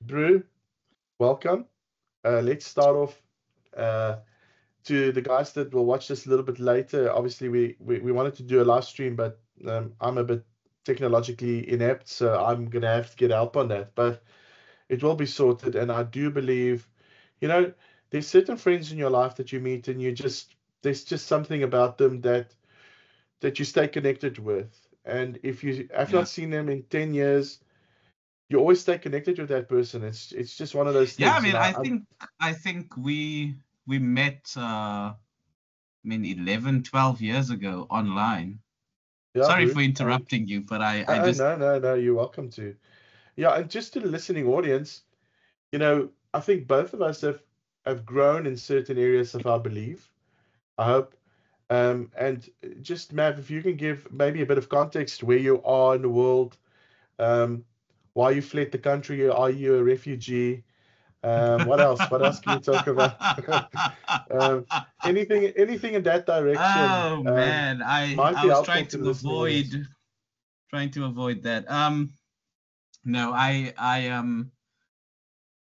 Drew, welcome. Let's start off uh, to the guys that will watch this a little bit later. Obviously, we wanted to do a live stream, but I'm a bit technologically inept, so I'm going to have to get help on that. But it will be sorted, and I do believe, you know, there's certain friends in your life that you meet, and there's just something about them that you stay connected with. And if you have Yeah. not seen them in 10 years, you always stay connected with that person. It's just one of those Yeah, I things. mean, And I think we met 11, 12 years ago online. yeah, Sorry Drew. for interrupting you, but I just No, no, no. You're welcome to. Yeah, and just to the listening audience, I think both of us have grown in certain areas of our belief. I hope. And just Mav, if you can give maybe a bit of context where you are in the world, um, why you fled the country, are you a refugee? What else? What else can we talk about? um, anything in that direction Oh man, I might I be was helpful trying to the to listening audience. avoid that. No, I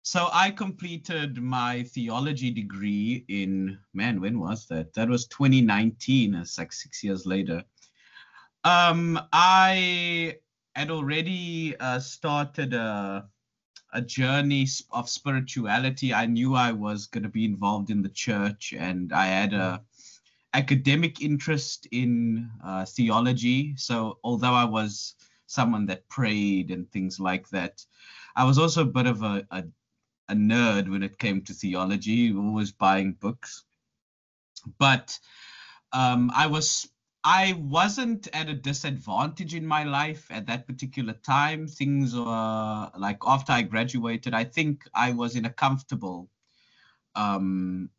so I completed my theology degree in, man, when was that? That was 2019. It's like 6 years later. I had already started a journey of spirituality. I knew I was going to be involved in the church, and I had Mm, a academic interest in theology. So although I was someone that prayed and things like that, I was also a bit of a nerd when it came to theology, always buying books. But I wasn't at a disadvantage in my life at that particular time. Things were like after I graduated, I think I was um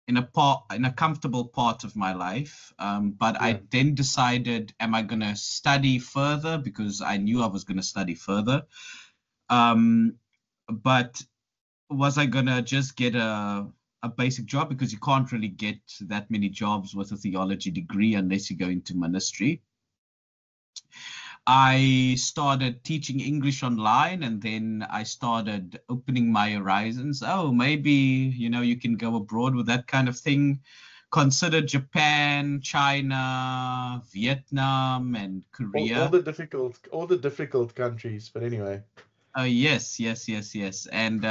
in a comfortable part of my life. But yeah. I then decided, am I gonna study further? Because I knew I was gonna study further. Um, but was I gonna just get a basic job, because you can't really get that many jobs with a theology degree unless you go into ministry. I started teaching English online, and then I started opening my horizons. Oh, maybe, you can go abroad with that kind of thing. Consider Japan, China, Vietnam, and All Korea. the difficult countries, but anyway. Yes, yes, yes, yes. And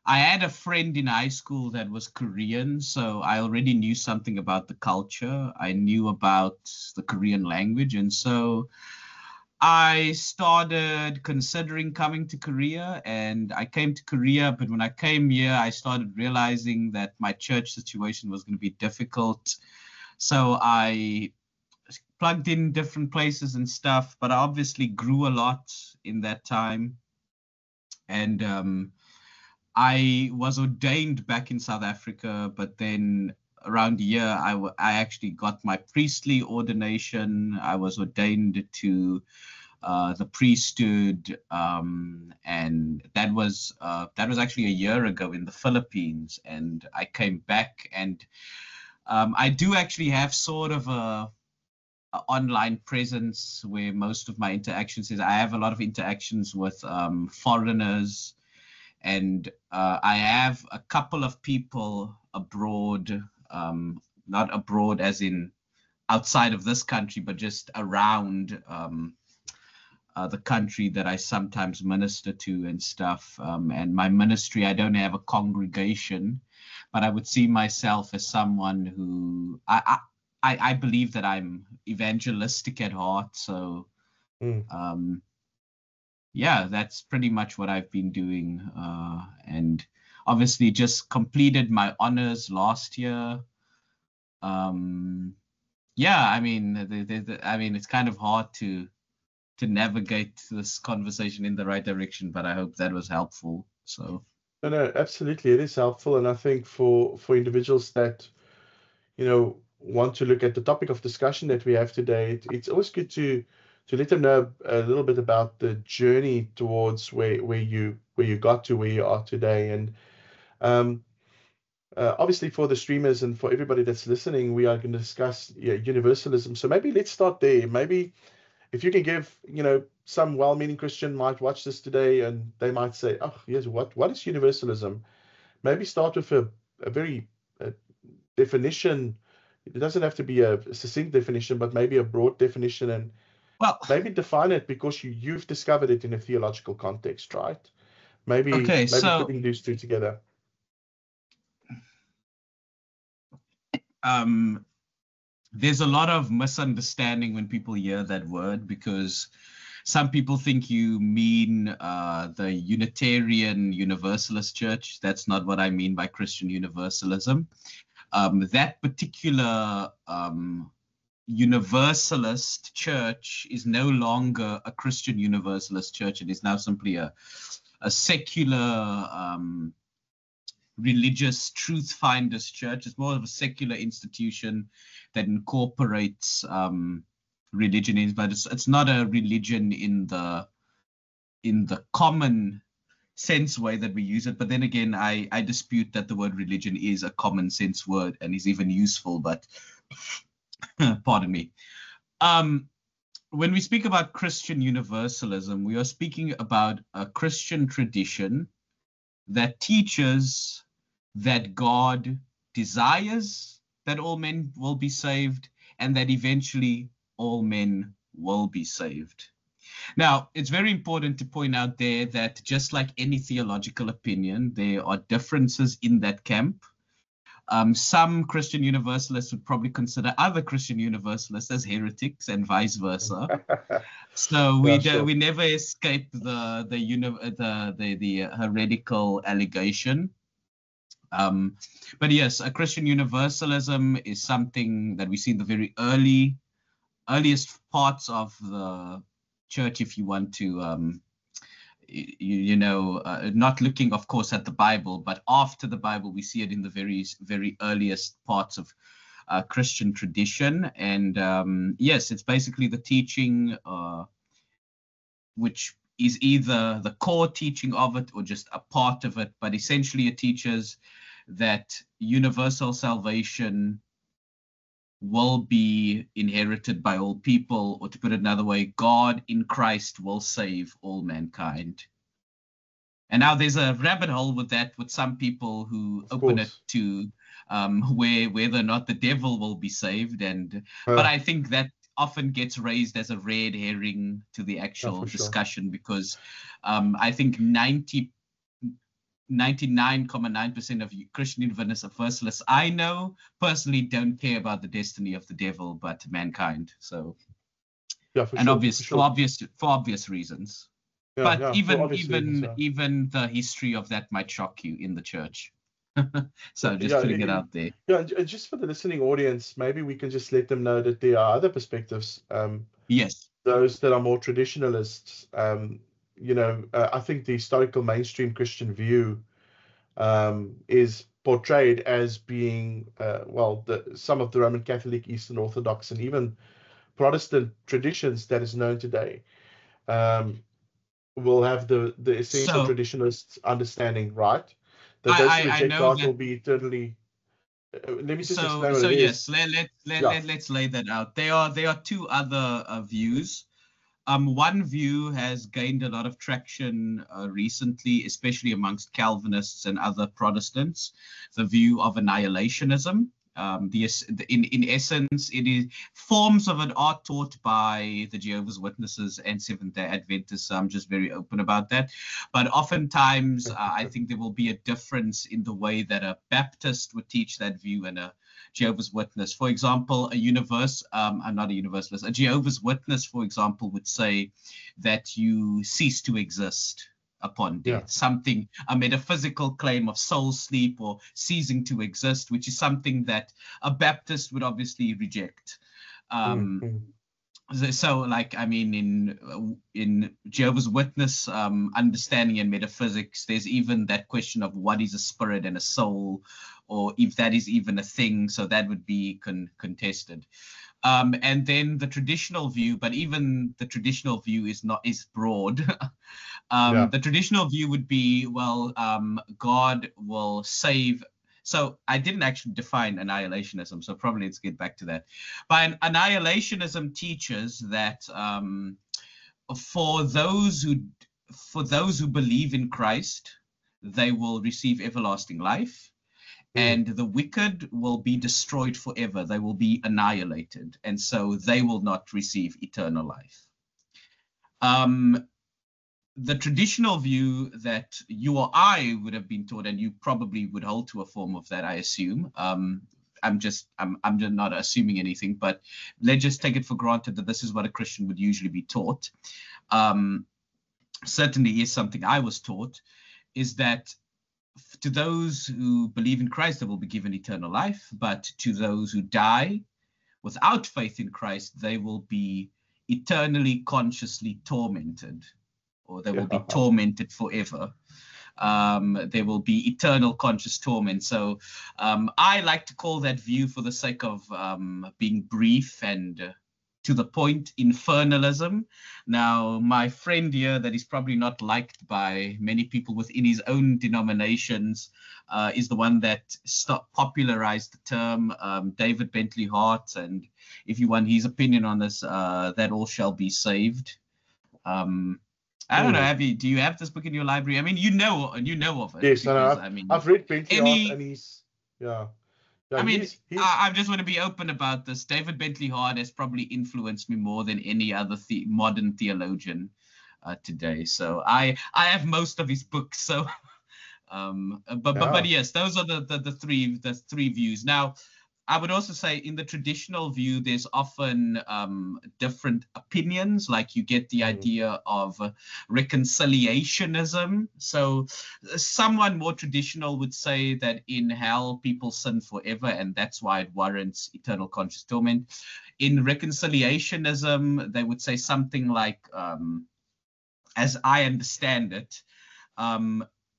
I had a friend in high school that was Korean, so I already knew something about the culture. I knew about the Korean language, and so I started considering coming to Korea, and I came to Korea. But when I came here, I started realizing that my church situation was going to be difficult. So I plugged in different places and stuff, but I obviously grew a lot in that time. And I was ordained back in South Africa, but then around a year, I actually got my priestly ordination. I was ordained to the priesthood, and that was actually a year ago in the Philippines. And I came back, and I do actually have sort of a online presence where most of my interactions is. I have a lot of interactions with foreigners, and I have a couple of people abroad, not abroad as in outside of this country, but just around the country that I sometimes minister to and stuff. And my ministry, I don't have a congregation, but I would see myself as someone who I believe that I'm evangelistic at heart. So Mm. um, yeah, that's pretty much what I've been doing. And obviously just completed my honors last year. Um, yeah, I mean, I mean, it's kind of hard to navigate this conversation in the right direction, but I hope that was helpful. So No, no, absolutely, it is helpful, and I think for individuals that want to look at the topic of discussion that we have today, it's always good to let them know a little bit about the journey towards where you got to where you are today. And um, obviously, for the streamers and for everybody that's listening, we are going to discuss, yeah, universalism. So maybe let's start there. Maybe if you can give some well-meaning Christian might watch this today and they might say, "Oh, yes, what is universalism?" Maybe start with a very definition. It doesn't have to be a succinct definition, but maybe a broad definition, and Well, maybe define it because you've discovered it in a theological context, right? Maybe okay, maybe so putting these two together. there's a lot of misunderstanding when people hear that word, because some people think you mean the Unitarian Universalist Church. That's not what I mean by Christian Universalism. That particular Universalist church is no longer a Christian Universalist church. It is now simply a secular religious truth finders church. It's more of a secular institution that incorporates religion in, but it's not a religion in the common sense way that we use it. But then again, I dispute that the word religion is a common sense word and is even useful, but pardon me. When we speak about Christian universalism, we are speaking about a Christian tradition that teaches that God desires that all men will be saved, and that eventually all men will be saved. Now, it's very important to point out there that just like any theological opinion, there are differences in that camp. Some Christian Universalists would probably consider other Christian Universalists as heretics, and vice versa. So we never escape the heretical allegation. But yes, a Christian Universalism is something that we see in the very earliest parts of the church, if you want to, not looking, of course, at the Bible, but after the Bible, we see it in the very earliest parts of Christian tradition. And yes, it's basically the teaching, which is either the core teaching of it or just a part of it, but essentially it teaches that universal salvation will be inherited by all people, or to put it another way, God in Christ will save all mankind. And now there's a rabbit hole with that, with some people who open it to whether or not the devil will be saved. But I think that often gets raised as a red herring to the actual discussion, because I think 99.9% of Christian Universalists I know personally don't care about the destiny of the devil, but mankind. So, for obvious reasons. But even the history of that might shock you in the church. So just putting it out there. Yeah, and just for the listening audience, maybe we can just let them know that there are other perspectives. Yes. Those that are more traditionalists. I think the historical mainstream Christian view is portrayed as being, some of the Roman Catholic, Eastern Orthodox, and even Protestant traditions that is known today. Will have the essential traditionalist understanding, right? That those who reject God will be eternally. Let me just explain what it is. Let's lay that out. There are two other views. One view has gained a lot of traction recently, especially amongst Calvinists and other Protestants, the view of annihilationism. In essence, it is forms of it are taught by the Jehovah's Witnesses and Seventh-day Adventists. So I'm just very open about that. But oftentimes, I think there will be a difference in the way that a Baptist would teach that view and a Jehovah's Witness. For example, a Jehovah's Witness, for example, would say that you cease to exist upon death, a metaphysical claim of soul sleep or ceasing to exist, which is something that a Baptist would obviously reject. So, in Jehovah's Witness understanding and metaphysics, there's even that question of what is a spirit and a soul, or if that is even a thing. So that would be contested. And then the traditional view, but even the traditional view is broad. The traditional view would be, God will save. So I didn't actually define annihilationism, so probably let's get back to that. But annihilationism teaches that for those who believe in Christ, they will receive everlasting life, and the wicked will be destroyed forever. They will be annihilated, and so they will not receive eternal life. The traditional view that you or I would have been taught, and you probably would hold to a form of that, I assume. I'm just not assuming anything, but let's just take it for granted that this is what a Christian would usually be taught. Certainly is something I was taught, is that to those who believe in Christ, they will be given eternal life, but to those who die without faith in Christ, they will be eternally consciously tormented, or they will be tormented forever. There will be eternal conscious torment. So I like to call that view, for the sake of being brief and to the point, infernalism. Now, my friend here, that is probably not liked by many people within his own denominations, is the one that popularized the term, David Bentley Hart. And if you want his opinion on this, that all shall be saved. I don't know. Do you have this book in your library? I mean, you know of it. Yes, because, I've read Bentley Hart, and he's I mean, I just want to be open about this. David Bentley Hart has probably influenced me more than any other modern theologian today. So I have most of his books. So, but yes, those are the three views. Now, I would also say in the traditional view, there's often different opinions, like you get the idea of reconciliationism. So someone more traditional would say that in hell, people sin forever, and that's why it warrants eternal conscious torment. In reconciliationism, they would say something like, as I understand it,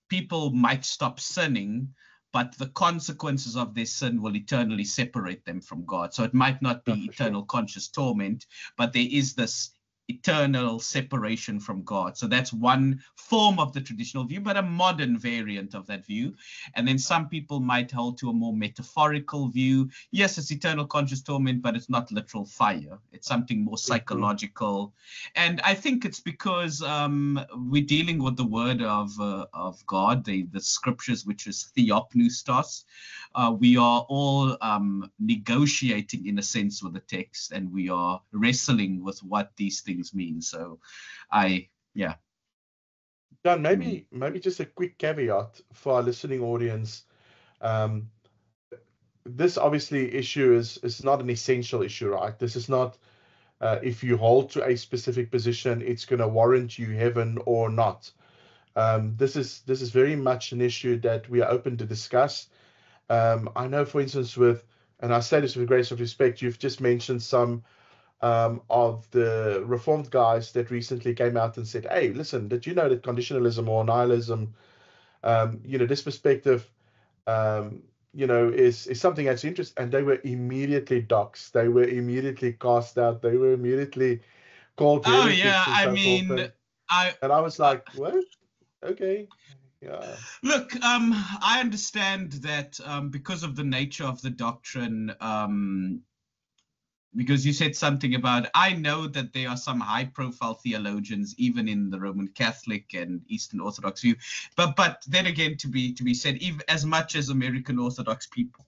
people might stop sinning, but the consequences of their sin will eternally separate them from God. So it might not be eternal conscious torment, but there is this eternal separation from God. So that's one form of the traditional view, but a modern variant of that view. And then some people might hold to a more metaphorical view. Yes, it's eternal conscious torment, but it's not literal fire. It's something more psychological. And I think it's because we're dealing with the word of God, the scriptures, which is theopneustos. We are all negotiating, in a sense, with the text, and we are wrestling with what these things mean. So John, maybe just a quick caveat for our listening audience. This obviously issue is not an essential issue, right? This is not if you hold to a specific position, it's going to warrant you heaven or not. This is very much an issue that we are open to discuss. I know, for instance, and I say this with greatest of respect, you've just mentioned some of the Reformed guys that recently came out and said, hey, listen, did you know that conditionalism or nihilism, this perspective, is something that's interesting? And they were immediately doxxed. They were immediately cast out. They were immediately called. Oh, yeah. I mean, I was like, what? Okay. Yeah. Look, I understand that because of the nature of the doctrine, because you said something about, I know that there are some high-profile theologians, even in the Roman Catholic and Eastern Orthodox view. But then again, to be said, even as much as American Orthodox people,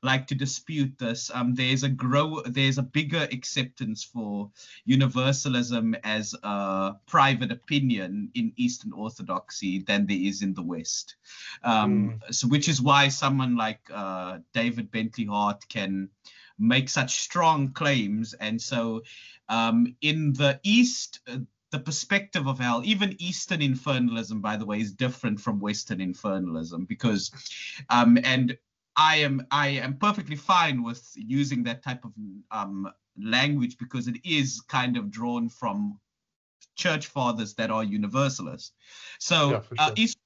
like to dispute this, there's a bigger acceptance for universalism as a private opinion in Eastern Orthodoxy than there is in the West. So, which is why someone like David Bentley Hart can make such strong claims. And so in the East, the perspective of hell, even Eastern infernalism, by the way, is different from Western infernalism, because and I am perfectly fine with using that type of language, because it is kind of drawn from church fathers that are universalists. So Eastern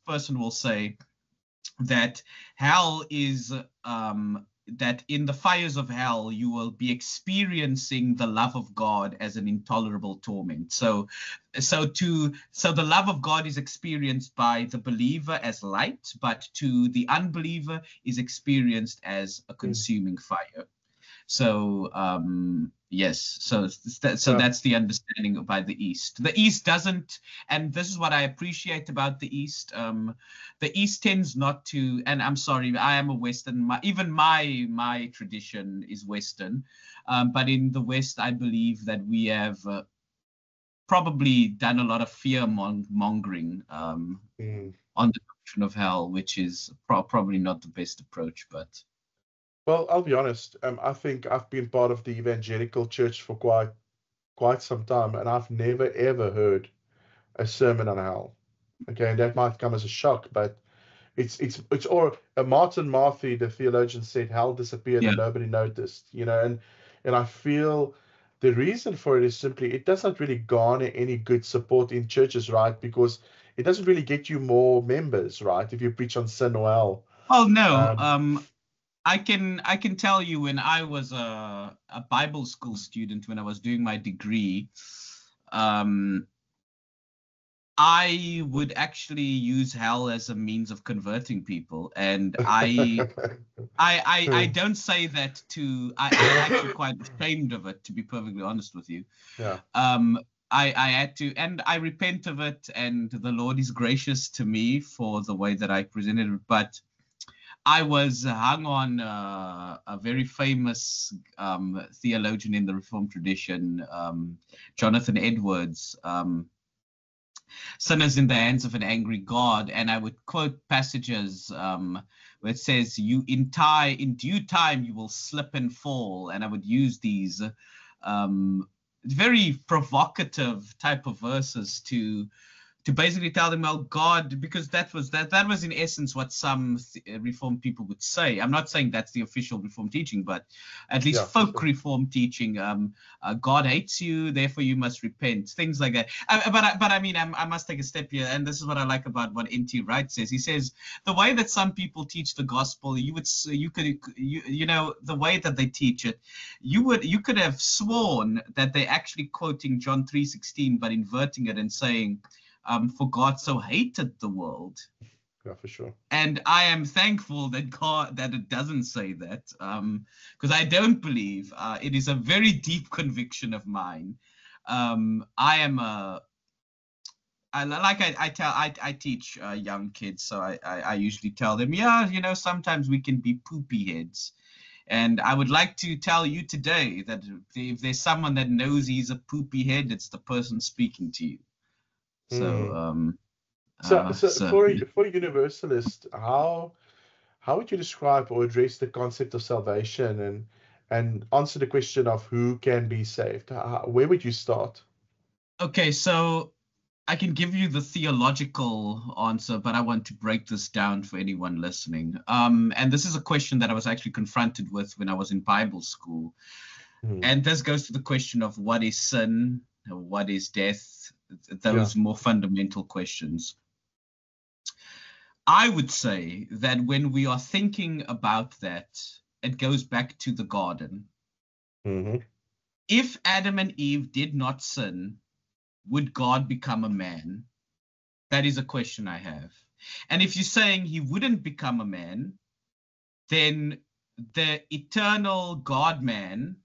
person will say that hell is that in the fires of hell, you will be experiencing the love of God as an intolerable torment. So the love of God is experienced by the believer as light, but to the unbeliever is experienced as a consuming fire. So Yes, so that's the understanding by the East. The East doesn't, and this is what I appreciate about the East. The East tends not to, and I'm sorry, I am a Western. Even my tradition is Western, but in the West, I believe that we have probably done a lot of fear mongering on the notion of hell, which is probably not the best approach, but. Well, I'll be honest. I think I've been part of the evangelical church for quite some time, and I've never ever heard a sermon on hell. Okay, and that might come as a shock, but it's or Martin Marthy, the theologian, said hell disappeared and nobody noticed. And I feel the reason for it is simply it does not really garner any good support in churches, right? Because it doesn't really get you more members, right? If you preach on sin or hell. Oh no. I can tell you when I was a Bible school student, when I was doing my degree, I would actually use hell as a means of converting people, and I don't say that I'm actually quite ashamed of it, to be perfectly honest with you. Yeah. I had to, and I repent of it, and the Lord is gracious to me for the way that I presented it, but I was hung on a very famous theologian in the Reformed tradition, Jonathan Edwards, Sinners in the Hands of an Angry God. And I would quote passages where it says, in due time, you will slip and fall. And I would use these very provocative type of verses to basically tell them, well, God, because that was in essence what some Reformed people would say. I'm not saying that's the official Reformed teaching, but at least folk Reformed teaching, God hates you, therefore you must repent, things like that. But I mean, I must take a step here, and this is what I like about what N.T. Wright says. He says the way that some people teach the gospel, the way that they teach it, you could have sworn that they're actually quoting John 3:16, but inverting it and saying, for God so hated the world. Yeah, for sure. And I am thankful that it doesn't say that, because I don't believe it is a very deep conviction of mine. I teach young kids, so I usually tell them, sometimes we can be poopy heads. And I would like to tell you today that if there's someone that knows he's a poopy head, it's the person speaking to you. So, for a universalist, how would you describe or address the concept of salvation and answer the question of who can be saved? Where would you start? Okay, so I can give you the theological answer, but I want to break this down for anyone listening. And this is a question that I was actually confronted with when I was in Bible school. And this goes to the question of what is sin, what is death, those more fundamental questions. I would say that when we are thinking about that, it goes back to the garden. If Adam and Eve did not sin, would God become a man? That is a question I have. And if you're saying he wouldn't become a man, then the eternal God-man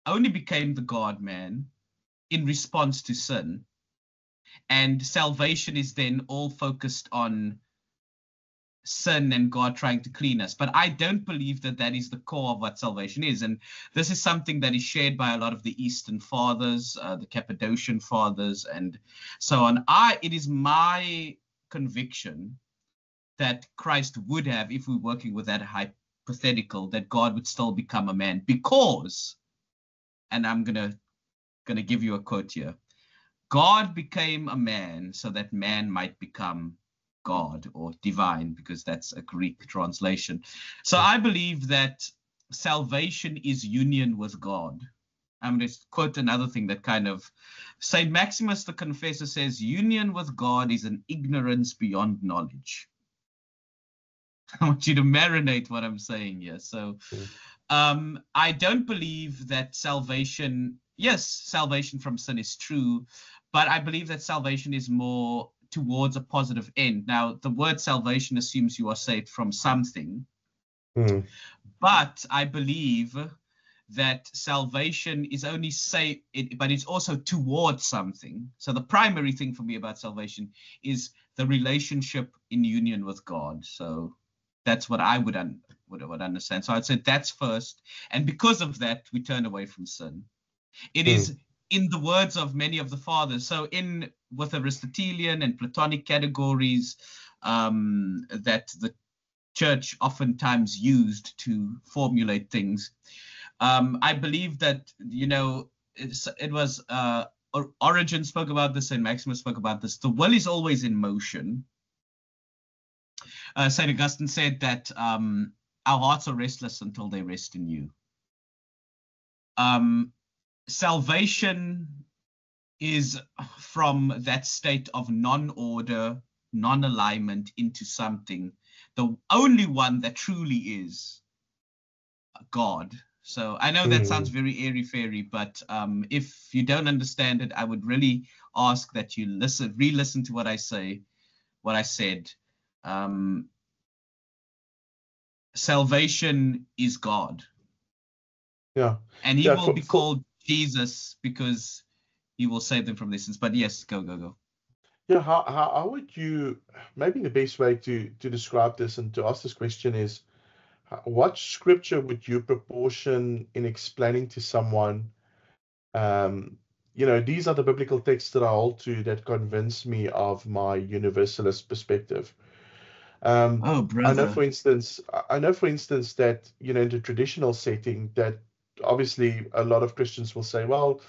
only became the God-man in response to sin. And salvation is then all focused on sin and God trying to clean us. But I don't believe that that is the core of what salvation is. And this is something that is shared by a lot of the Eastern fathers, the Cappadocian fathers, and so on. It is my conviction that Christ would have, if we're working with that hypothetical, that God would still become a man because, and I'm gonna give you a quote here, God became a man so that man might become God or divine, because that's a Greek translation. So I believe that salvation is union with God. I'm going to quote another thing that kind of, St. Maximus the Confessor says, union with God is an ignorance beyond knowledge. I want you to marinate what I'm saying here. So I don't believe that salvation from sin is true, but I believe that salvation is more towards a positive end. Now, the word salvation assumes you are saved from something, but I believe that salvation is only but it's also towards something. So the primary thing for me about salvation is the relationship in union with God. So that's what I would understand. So I'd say that's first. And because of that, we turn away from sin. It is in the words of many of the fathers. So with Aristotelian and Platonic categories that the church oftentimes used to formulate things, I believe that, it was Origen spoke about this and Maximus spoke about this. The will is always in motion. St. Augustine said that our hearts are restless until they rest in you. Salvation is from that state of non-order, non-alignment into something, the only one that truly is God. So I know that sounds very airy-fairy, but if you don't understand it, I would really ask that you re-listen to what I said. Salvation is God. Yeah. And he will be called Jesus because he will save them from their sins. But yes, go. Yeah, how would you, maybe the best way to describe this and to ask this question is, what scripture would you proportion in explaining to someone, these are the biblical texts that I hold to that convince me of my universalist perspective. Oh, brother. I know, for instance, that, in the traditional setting, that obviously a lot of Christians will say, well,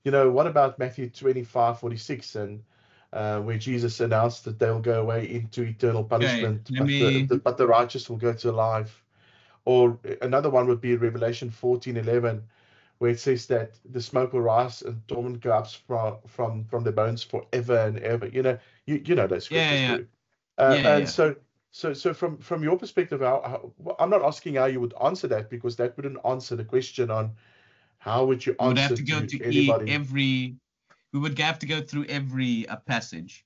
what about Matthew 25:46 and where Jesus announced that they'll go away into eternal punishment, but the righteous will go to life. Or another one would be Revelation 14:11, where it says that the smoke will rise and torment go up from the bones forever and ever. You know those scriptures too. So from your perspective, I'm not asking how you would answer that, because that wouldn't answer the question on how would you answer. We would have to go to anybody. We would have to go through every passage.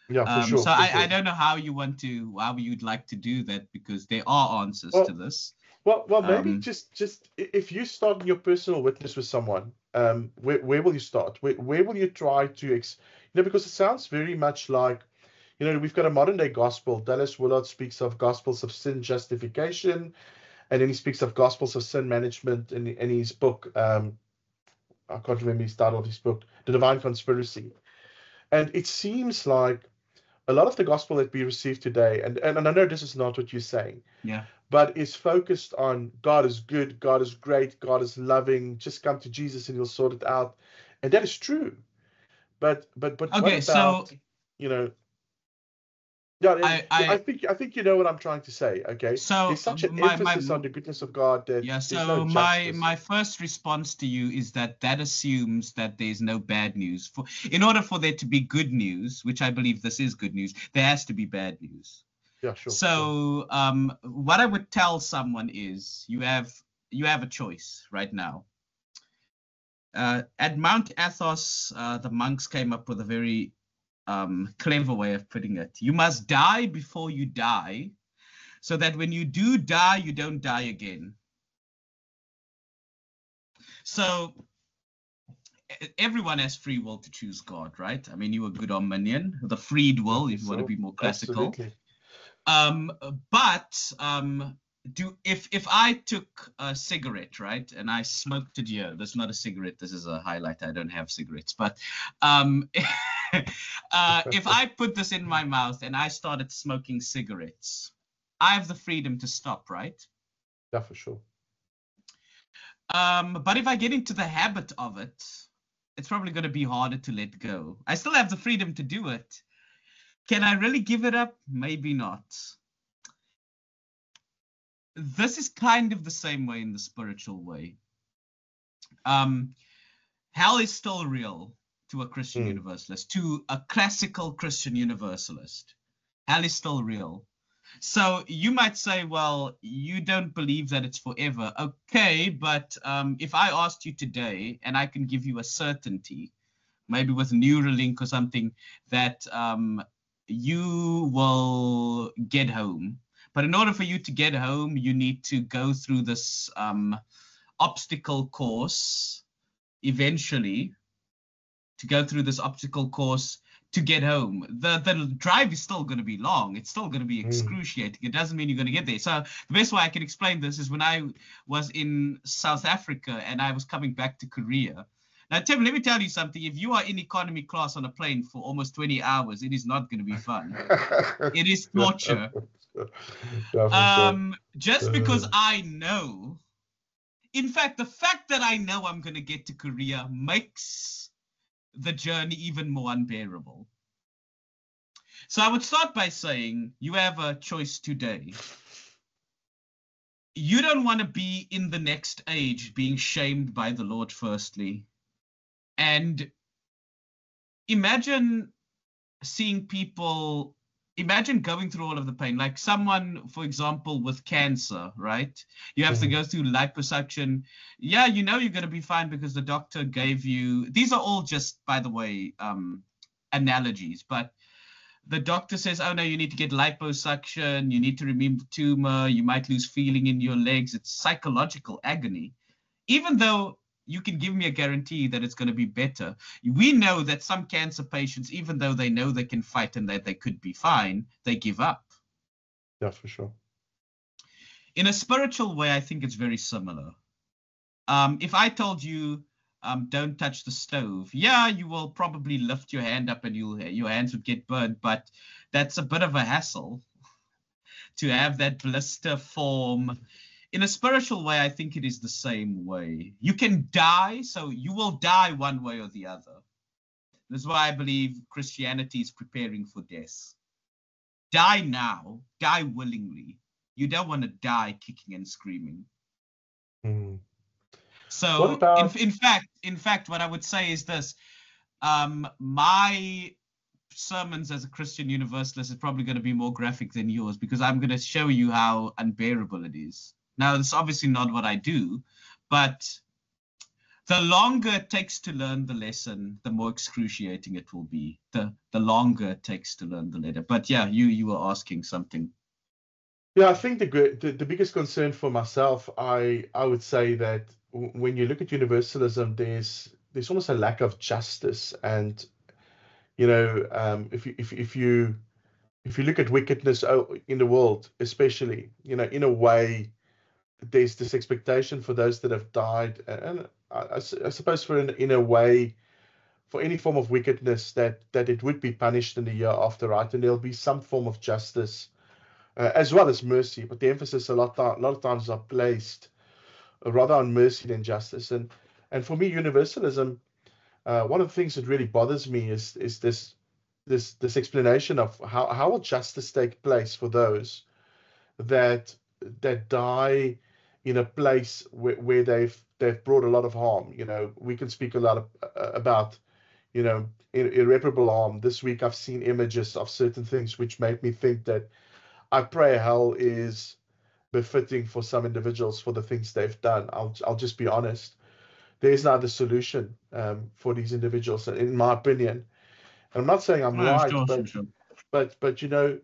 Yeah, for sure. So I don't know how you'd like to do that, because there are answers to this. Well, maybe just if you start your personal witness with someone, where will you start? Where will you try to, because it sounds very much like, we've got a modern day gospel. Dallas Willard speaks of gospels of sin justification, and then he speaks of gospels of sin management in his book. I can't remember his title of his book, The Divine Conspiracy. And it seems like a lot of the gospel that we receive today, and I know this is not what you're saying, but is focused on God is good, God is great, God is loving, just come to Jesus and he'll sort it out. And that is true. But what about, I think you know what I'm trying to say. Okay. So there's such an emphasis on the goodness of God that so my first response to you is that assumes that there's no bad news. In order for there to be good news, which I believe this is good news, there has to be bad news. Yeah, sure. So what I would tell someone is you have a choice right now. At Mount Athos, the monks came up with a very clever way of putting it. You must die before you die, so that when you do die, you don't die again. So everyone has free will to choose God, right? I mean, you were good Arminian, the freed will, if you want to be more classical. Absolutely. But if I took a cigarette, right, and I smoked it here, this is not a cigarette, this is a highlight, I don't have cigarettes, but if I put this in my mouth and I started smoking cigarettes, I have the freedom to stop, right? Yeah, for sure. But if I get into the habit of it, it's probably going to be harder to let go. I still have the freedom to do it. Can I really give it up? Maybe not. This is kind of the same way in the spiritual way. Hell is still real to a Christian universalist, to a classical Christian universalist. Hell is still real. So you might say, well, you don't believe that it's forever. Okay, but if I asked you today, and I can give you a certainty, maybe with Neuralink or something, that you will get home. But in order for you to get home, you need to go through this obstacle course eventually, to go through this obstacle course to get home. The drive is still going to be long. It's still going to be excruciating. It doesn't mean you're going to get there. So the best way I can explain this is when I was in South Africa and I was coming back to Korea. Now, Tim, let me tell you something. If you are in economy class on a plane for almost 20 hours, it is not going to be fun. It is torture. Just because I know, in fact, the fact that I know I'm going to get to Korea makes the journey even more unbearable. So I would start by saying you have a choice today. You don't want to be in the next age being shamed by the Lord, firstly. And imagine seeing people, imagine going through all of the pain, like someone, for example, with cancer, right? You have to go through liposuction. Yeah, you know you're going to be fine because the doctor gave you, these are all just, by the way, analogies, but the doctor says, oh no, you need to get liposuction, you need to remove the tumor, you might lose feeling in your legs. It's psychological agony. Even though you can give me a guarantee that it's going to be better, we know that some cancer patients, even though they know they can fight and that they could be fine, they give up. Yeah, for sure. In a spiritual way, I think it's very similar. If I told you, don't touch the stove, yeah, you will probably lift your hand up and your hands would get burned, but that's a bit of a hassle to have that blister form. In a spiritual way, I think it is the same way. You can die, so you will die one way or the other. This is why I believe Christianity is preparing for death. Die now, die willingly. You don't want to die kicking and screaming. So, about... in fact, what I would say is this. My sermons as a Christian Universalist is probably going to be more graphic than yours because I'm going to show you how unbearable it is. Now, it's obviously not what I do, but the longer it takes to learn the lesson, the more excruciating it will be. The longer it takes to learn the letter. But yeah, you were asking something. Yeah, I think the biggest concern for myself, I would say that when you look at universalism, there's almost a lack of justice, and you know, if you look at wickedness in the world, especially, you know, in a way, there's this expectation for those that have died, and I suppose in a way, for any form of wickedness, that it would be punished in the year after, right? And there'll be some form of justice as well as mercy, but the emphasis a lot of times are placed rather on mercy than justice. And for me, universalism, one of the things that really bothers me is this explanation of how will justice take place for those that die in a place where they've brought a lot of harm. You know, we can speak a lot about, you know, irreparable harm. This week I've seen images of certain things which make me think that I pray hell is befitting for some individuals for the things they've done. I'll just be honest. There is no other solution for these individuals, in my opinion. And I'm not saying I'm right, but you know,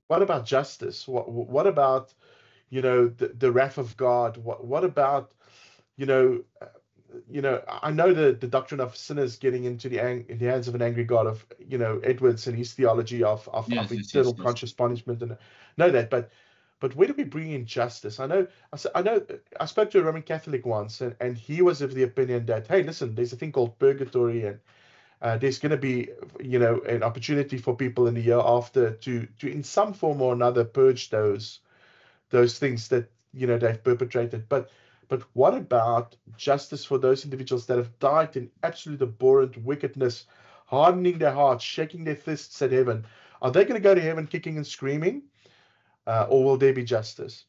what about justice? What about, you know, the wrath of God? What about, you know, I know the doctrine of sinners getting into the hands of an angry God, of, you know, Edwards and his theology of eternal conscious punishment, and know that, but where do we bring in justice? I know I spoke to a Roman Catholic once, and he was of the opinion that, hey, listen, there's a thing called purgatory, and there's going to be, you know, an opportunity for people in the year after to in some form or another purge those things that, you know, they've perpetrated. But what about justice for those individuals that have died in absolute abhorrent wickedness, hardening their hearts, shaking their fists at heaven? Are they going to go to heaven kicking and screaming, or will there be justice?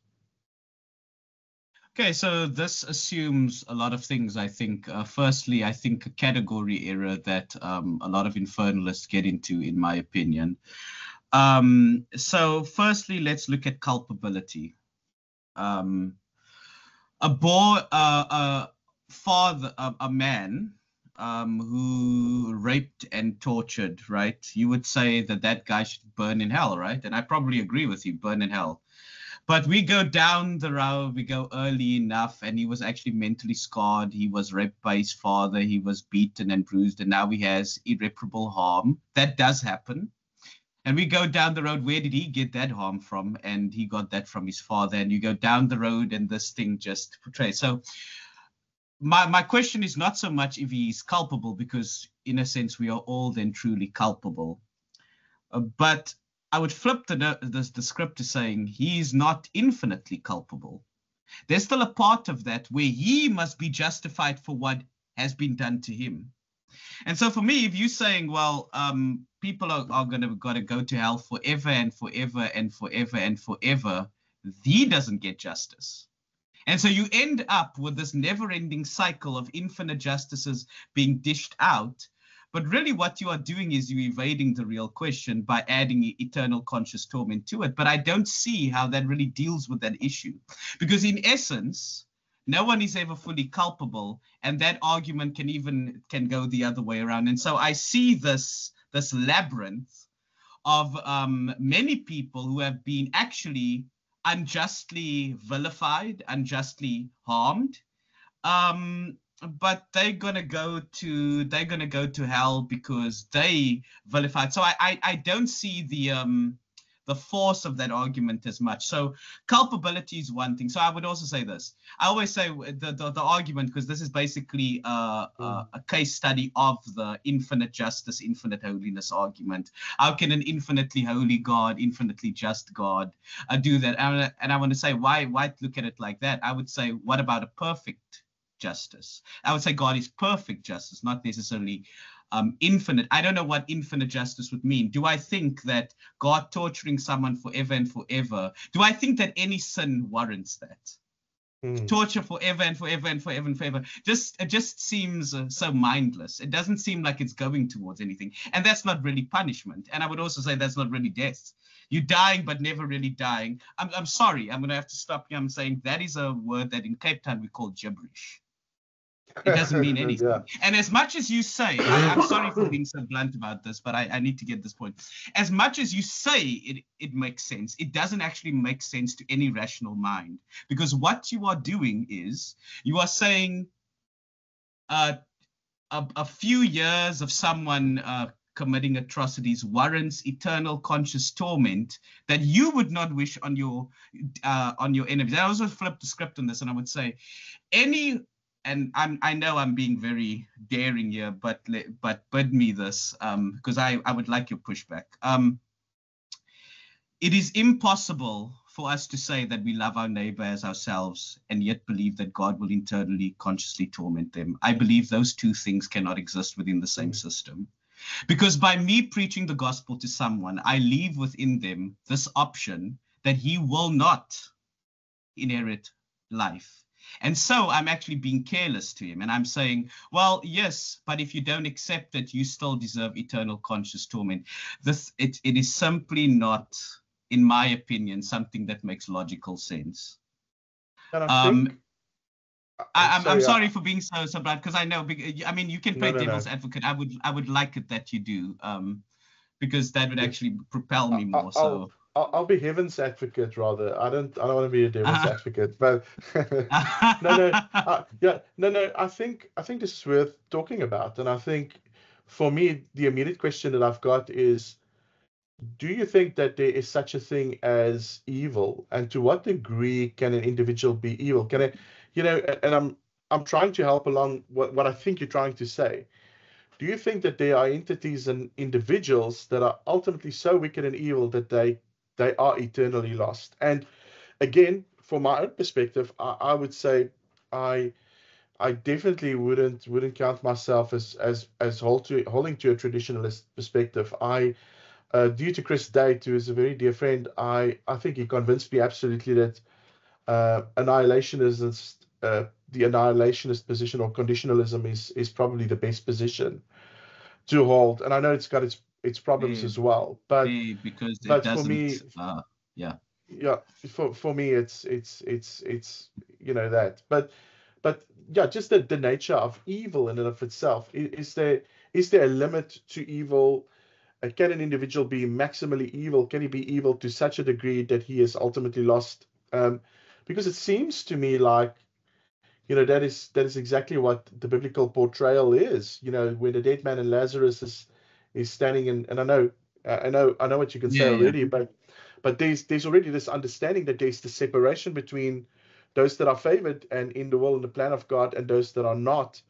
Okay, so this assumes a lot of things, I think. Firstly, I think a category error that a lot of infernalists get into, in my opinion. So firstly, let's look at culpability. A man who raped and tortured, right? You would say that guy should burn in hell, right? And I probably agree with you, burn in hell. But we go down the road, we go early enough, and he was actually mentally scarred. He was raped by his father. He was beaten and bruised, and now he has irreparable harm. That does happen. And we go down the road, where did he get that harm from? And he got that from his father. And you go down the road, and this thing just portrays. So my question is not so much if he's culpable, because in a sense, we are all then truly culpable. But I would flip the script to saying he's not infinitely culpable. There's still a part of that where he must be justified for what has been done to him. And so for me, if you're saying, well, people are going to go to hell forever and forever and forever and forever, he doesn't get justice. And so you end up with this never-ending cycle of infinite justices being dished out. But really what you are doing is you're evading the real question by adding eternal conscious torment to it. But I don't see how that really deals with that issue. Because in essence, no one is ever fully culpable. And that argument can go the other way around. And so I see this labyrinth of many people who have been actually unjustly vilified, unjustly harmed. But they're gonna go to hell because they vilified. So I don't see the force of that argument as much. So culpability is one thing. So I would also say this. I always say the argument, because this is basically a case study of the infinite justice, infinite holiness argument. How can an infinitely holy God, infinitely just God do that? And I want to say, why look at it like that? I would say, what about a perfect justice? I would say God is perfect justice, not necessarily infinite. I don't know what infinite justice would mean. Do I think that God torturing someone forever and forever, do I think that any sin warrants that? Torture forever and forever and forever and forever. It just seems so mindless. It doesn't seem like it's going towards anything. And that's not really punishment. And I would also say that's not really death. You're dying, but never really dying. I'm sorry. I'm going to have to stop you. I'm saying that is a word that in Cape Town we call gibberish. It doesn't mean anything. Yeah. And as much as you say, I'm sorry for being so blunt about this, but I need to get this point. As much as you say it makes sense, it doesn't actually make sense to any rational mind. Because what you are doing is, you are saying a few years of someone committing atrocities warrants eternal conscious torment that you would not wish on your enemies. I also flip the script on this, and I would say and I know I'm being very daring here, but bid me this, because I would like your pushback. It is impossible for us to say that we love our neighbor as ourselves and yet believe that God will internally, consciously torment them. I believe those two things cannot exist within the same system. Because by me preaching the gospel to someone, I leave within them this option that he will not inherit life. And so I'm actually being careless to him. And I'm saying, well, yes, but if you don't accept it, you still deserve eternal conscious torment. It is simply not, in my opinion, something that makes logical sense. I'm sorry for being so blunt, because I know, I mean, you can play devil's advocate. I would like it that you do, because that would actually propel me more. I'll be heaven's advocate rather. I don't want to be a devil's advocate, but no. I think this is worth talking about, and I think for me the immediate question that I've got is, do you think that there is such a thing as evil, and to what degree can an individual be evil? Can it, and I'm trying to help along what I think you're trying to say. Do you think that there are entities and individuals that are ultimately so wicked and evil that they are eternally lost? And again, from my own perspective, I would say I definitely wouldn't count myself as holding to a traditionalist perspective. Due to Chris Date, who is a very dear friend, I think he convinced me absolutely that the annihilationist position or conditionalism is probably the best position to hold. And I know it's got its problems as well, but because it doesn't, for me, for me it's that, but yeah, just the nature of evil in and of itself. Is there a limit to evil? Can an individual be maximally evil? Can he be evil to such a degree that he is ultimately lost Because it seems to me like, that is exactly what the biblical portrayal is. When the dead man and Lazarus is standing in, and I know what you can say Yeah. already, but there's already this understanding that there's the separation between those that are favored and in the will and the plan of God, and those that are not.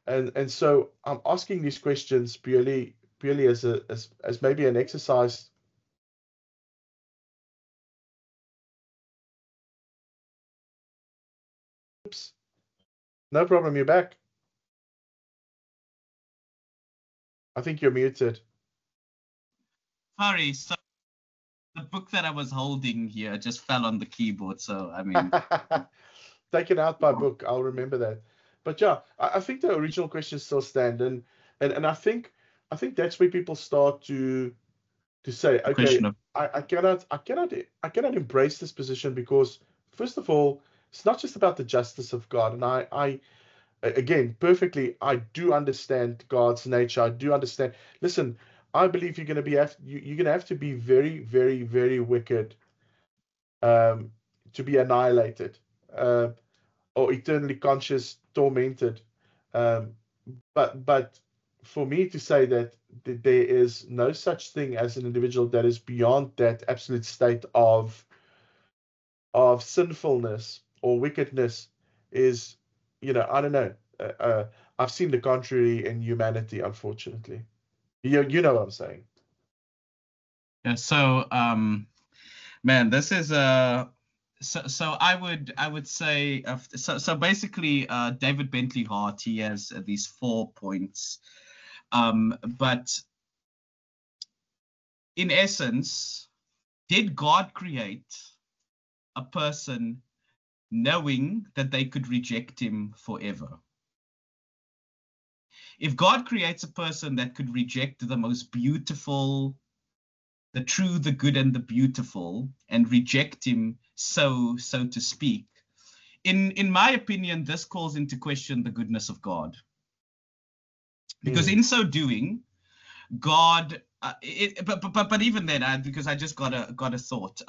And so I'm asking these questions purely as maybe an exercise. Oops, no problem, you're back. I think you're muted. Sorry, so the book that I was holding here just fell on the keyboard. So, I mean, Taken out by book, I'll remember that. But yeah, I think the original questions still stand, and I think that's where people start to say, the okay, question of I cannot embrace this position because, first of all, it's not just about the justice of God. And I again, perfectly, I do understand God's nature. I do understand. Listen, I believe you're going to have to be very, very, very wicked to be annihilated, or eternally conscious, tormented. Um, but for me to say that there is no such thing as an individual that is beyond that absolute state of sinfulness or wickedness is, I don't know. I've seen the contrary in humanity, unfortunately. You know what I'm saying. yeah. So, man, this is so I would say so basically David Bentley Hart, he has these 4 points, but in essence, did God create a person knowing that they could reject him forever? If God creates a person that could reject the most beautiful, the true, the good, and the beautiful, and reject him, so to speak, in my opinion, this calls into question the goodness of God. Because in so doing, God, but even then, because I just got a thought,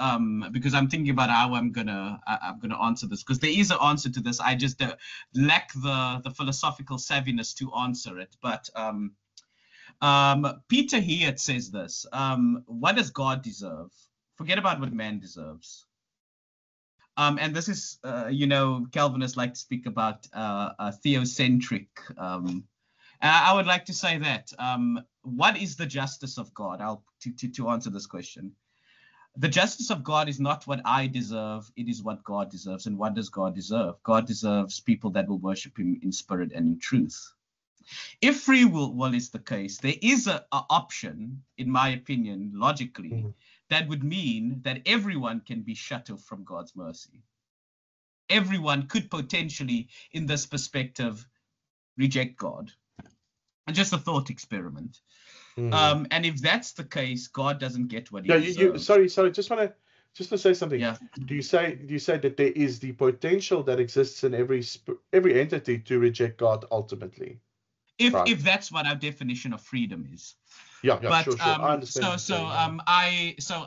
because I'm thinking about how I'm gonna answer this, because there is an answer to this. I just lack the philosophical savviness to answer it. But Peter here says this: what does God deserve? Forget about what man deserves. And this is, Calvinists like to speak about a theocentric. I would like to say that what is the justice of God? To answer this question. The justice of God is not what I deserve, it is what God deserves. And what does God deserve? God deserves people that will worship him in spirit and in truth. If free will is the case, there is an option, in my opinion, logically, that would mean that everyone can be shut off from God's mercy. Everyone could potentially, in this perspective, reject God. And just a thought experiment. And if that's the case, God doesn't get what he deserves. Sorry. Just want to say something. Yeah. Do you say that there is the potential that exists in every entity to reject God ultimately? If that's what our definition of freedom is. Yeah, but, sure. I understand. So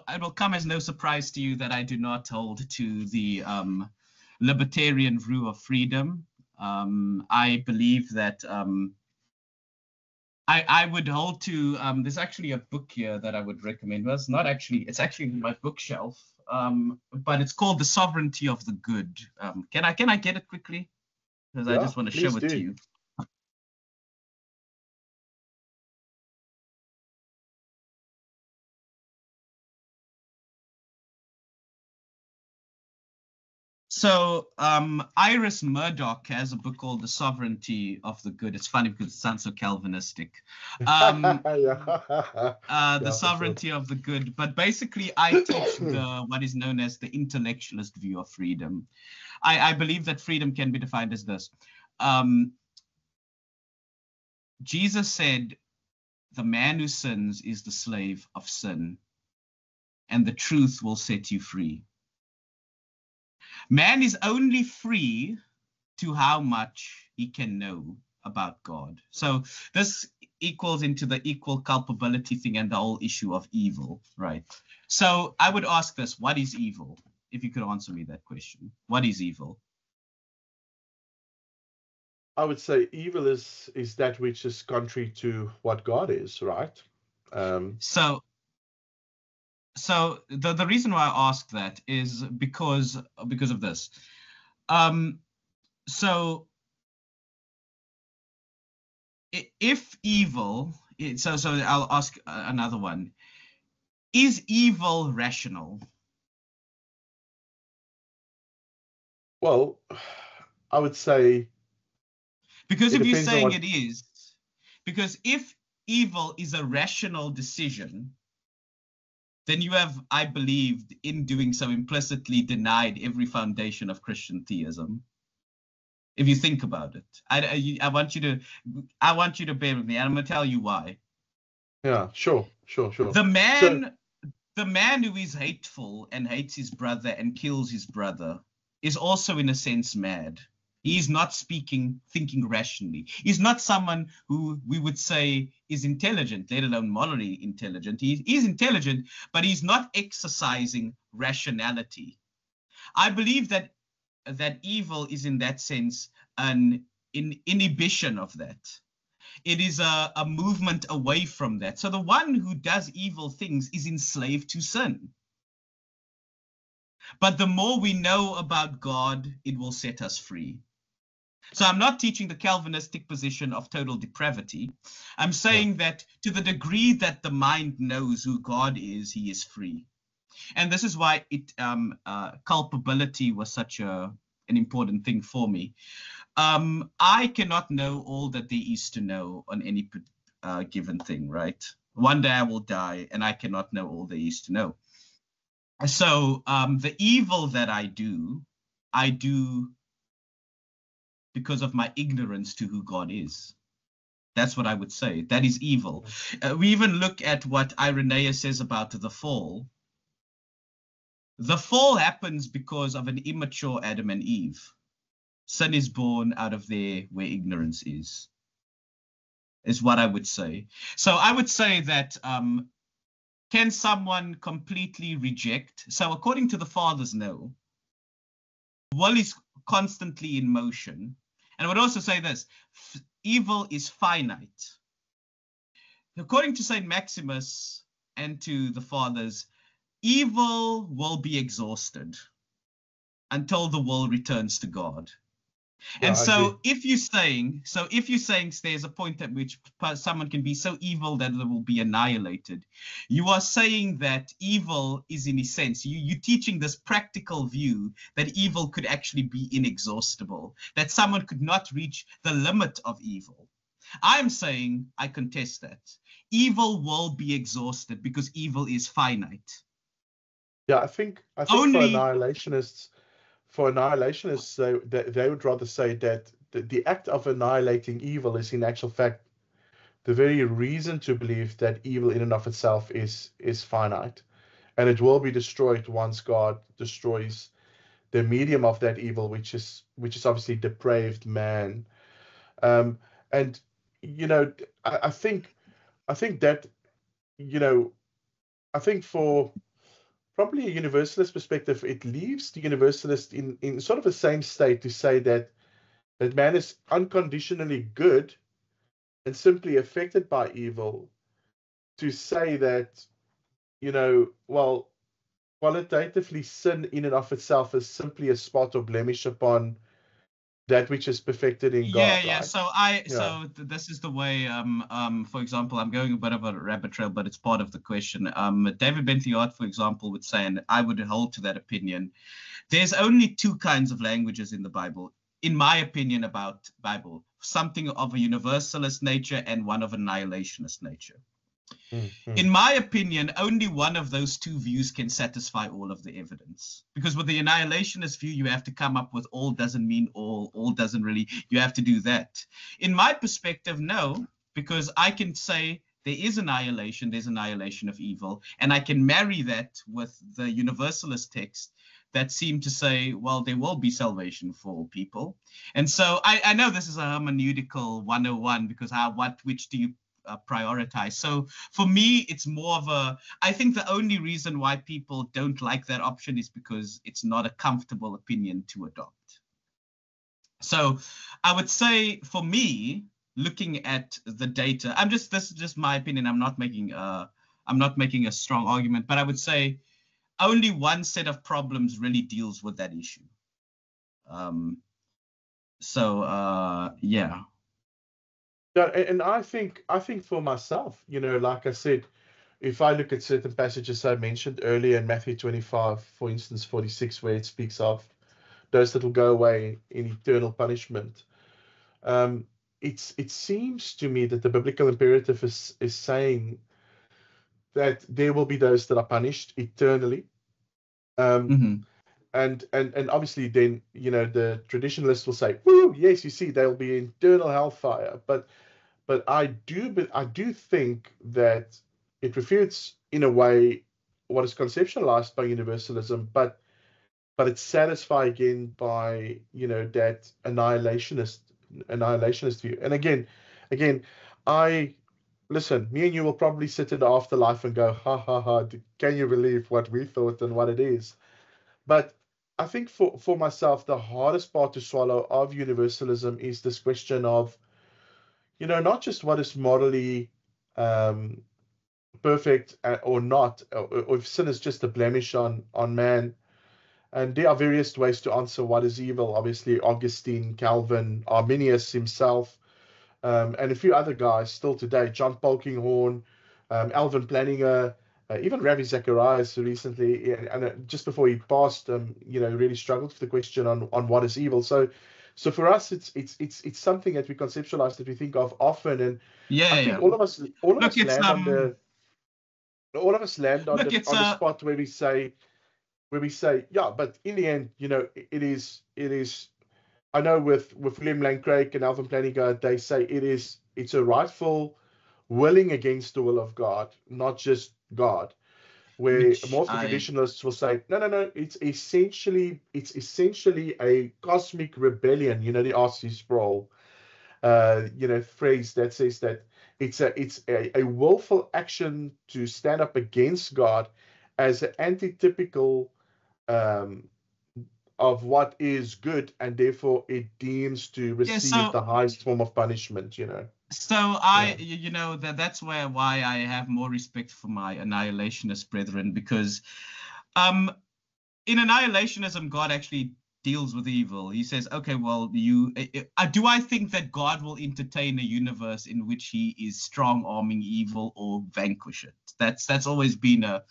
it will come as no surprise to you that I do not hold to the libertarian view of freedom. I believe that I would hold to there's actually a book here that I would recommend. Well, it's actually in my bookshelf. But it's called The Sovereignty of the Good. Can I get it quickly? Because I just want to show it to you. So Iris Murdoch has a book called The Sovereignty of the Good. It's funny because it sounds so Calvinistic. The Sovereignty of the Good. But basically, I teach what is known as the intellectualist view of freedom. I believe that freedom can be defined as this. Jesus said, the man who sins is the slave of sin, and the truth will set you free. Man is only free to how much he can know about God. So this equals into the equal culpability thing and the whole issue of evil, right? So I would ask this: what is evil? if you could answer me that question. What is evil? I would say evil is that which is contrary to what God is, right? So the reason why I ask that is because of this. So if evil, so I'll ask another one. Is evil rational? Well, I would say, because it if you're depends on saying what. it is, because if evil is a rational decision, then you have, I believe, in doing so, implicitly denied every foundation of Christian theism. If you think about it, I want you to bear with me, and I'm going to tell you why. Yeah, sure. The man who is hateful and hates his brother and kills his brother is also, in a sense, mad. He's not thinking rationally. He's not someone who we would say is intelligent, let alone morally intelligent. He is intelligent, but he's not exercising rationality. I believe that evil is, in that sense, an inhibition of that. It is a movement away from that. So the one who does evil things is enslaved to sin. But the more we know about God, it will set us free. So I'm not teaching the Calvinistic position of total depravity. I'm saying that to the degree that the mind knows who God is, he is free. And this is why culpability was such an important thing for me. I cannot know all that there is to know on any given thing, right? One day I will die and I cannot know all there is to know. So the evil that I do because of my ignorance to who God is. That's what I would say. That is evil. We even look at what Irenaeus says about the fall. The fall happens because of an immature Adam and Eve. Sin is born out of there where ignorance is what I would say. So I would say that can someone completely reject? So according to the fathers, no. Will is constantly in motion. And I would also say this, evil is finite. According to St. Maximus and to the fathers, evil will be exhausted until the will returns to God. And so if you're saying there's a point at which someone can be so evil that they will be annihilated, you are saying that evil is, in a sense, you're teaching this practical view that evil could actually be inexhaustible, that someone could not reach the limit of evil. I'm saying I contest that. Evil will be exhausted because evil is finite. Yeah, I think for annihilationists, they would rather say that the act of annihilating evil is, in actual fact, the very reason to believe that evil in and of itself is finite, and it will be destroyed once God destroys the medium of that evil, which is obviously depraved man. And I think that I think for probably a universalist perspective, it leaves the universalist in sort of the same state to say that man is unconditionally good and simply affected by evil, to say that, well, qualitatively, sin in and of itself is simply a spot or blemish upon that which is perfected in God. Yeah. Right? So this is the way. For example, I'm going a bit of a rabbit trail, but it's part of the question. David Bentley Hart, for example, would say, and I would hold to that opinion, there's only two kinds of languages in the Bible, in my opinion, about Bible: something of a universalist nature and one of an annihilationist nature. Mm-hmm. In my opinion, only one of those two views can satisfy all of the evidence. Because with the annihilationist view, you have to come up with all doesn't mean all doesn't really, you have to do that. In my perspective, no, because I can say there is annihilation, there's annihilation of evil, and I can marry that with the universalist text that seem to say, well, there will be salvation for all people. And so I know this is a hermeneutical 101, because which do you prioritize. So for me, it's more of a, I think the only reason why people don't like that option is because it's not a comfortable opinion to adopt. So I would say for me, looking at the data, this is just my opinion. I'm not making a strong argument, but I would say only one set of problems really deals with that issue. Yeah. Yeah, and I think for myself, like I said, if I look at certain passages I mentioned earlier in Matthew 25, for instance, 46, where it speaks of those that will go away in eternal punishment, it seems to me that the biblical imperative is saying that there will be those that are punished eternally. And obviously then, the traditionalists will say, "Woo, yes, you see, they'll be in eternal hellfire." But I do think that it refutes in a way what is conceptualized by universalism, but it's satisfied again by that annihilationist view. And again, listen, me and you will probably sit in the afterlife and go, ha ha ha, can you believe what we thought and what it is? But I think for myself, the hardest part to swallow of universalism is this question of, not just what is morally perfect or not, or if sin is just a blemish on man. And there are various ways to answer what is evil. Obviously, Augustine, Calvin, Arminius himself, and a few other guys still today, John Polkinghorne, Alvin Plantinga, even Ravi Zacharias recently, and just before he passed, really struggled with the question on what is evil. So for us, it's something that we conceptualize, that we think of often, and I think all of us land on the spot where we say, yeah, but in the end, it is. I know with William Lane Craig and Alvin Plantinga, they say it's a rightful willing against the will of God, not just God. Where more of the traditionalists will say, no, it's essentially a cosmic rebellion. The R.C. Sproul, phrase that says that it's a willful action to stand up against God as an antitypical of what is good, and therefore it deems to receive the highest form of punishment. So that's why I have more respect for my annihilationist brethren, because in annihilationism, God actually deals with evil. He says, okay, well, do I think that God will entertain a universe in which he is strong-arming evil or vanquish it? That's always been I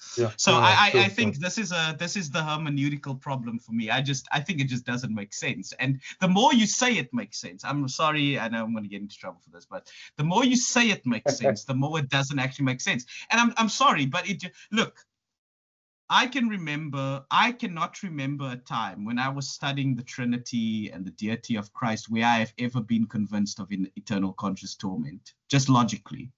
think this is the hermeneutical problem for me. I think it just doesn't make sense. And the more you say it makes sense, I'm sorry, I know I'm going to get into trouble for this, but the more you say it makes sense, the more it doesn't actually make sense. And I'm sorry, but look, I cannot remember a time when I was studying the Trinity and the deity of Christ where I have ever been convinced of an eternal conscious torment, just logically,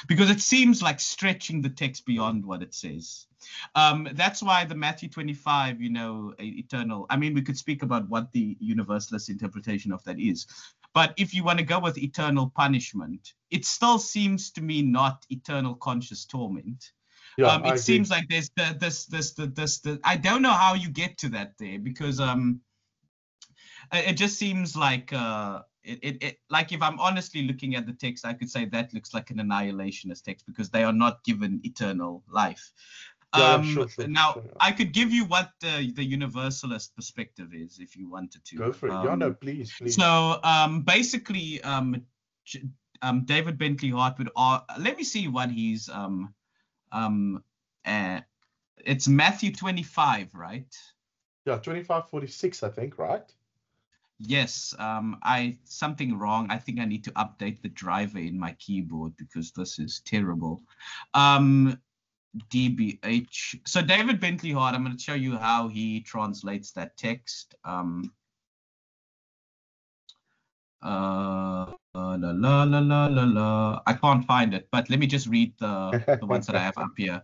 because it seems like stretching the text beyond what it says. That's why the Matthew 25, eternal, we could speak about what the universalist interpretation of that is. But if you want to go with eternal punishment, it still seems to me not eternal conscious torment. Yeah, it seems like there's this I don't know how you get to that there, because it just seems like like if I'm honestly looking at the text, I could say that looks like an annihilationist text, because they are not given eternal life. Sure. I could give you what the universalist perspective is if you wanted to. Go for it. No, please. So basically, David Bentley Hart would let me see what he's it's Matthew 25, right? Yeah, 25:46, I think, right? Yes. Something wrong. I think I need to update the driver in my keyboard, because this is terrible. DBH. So David Bentley Hart, I'm going to show you how he translates that text. La la la la la la. I can't find it, but let me just read the ones that I have up here.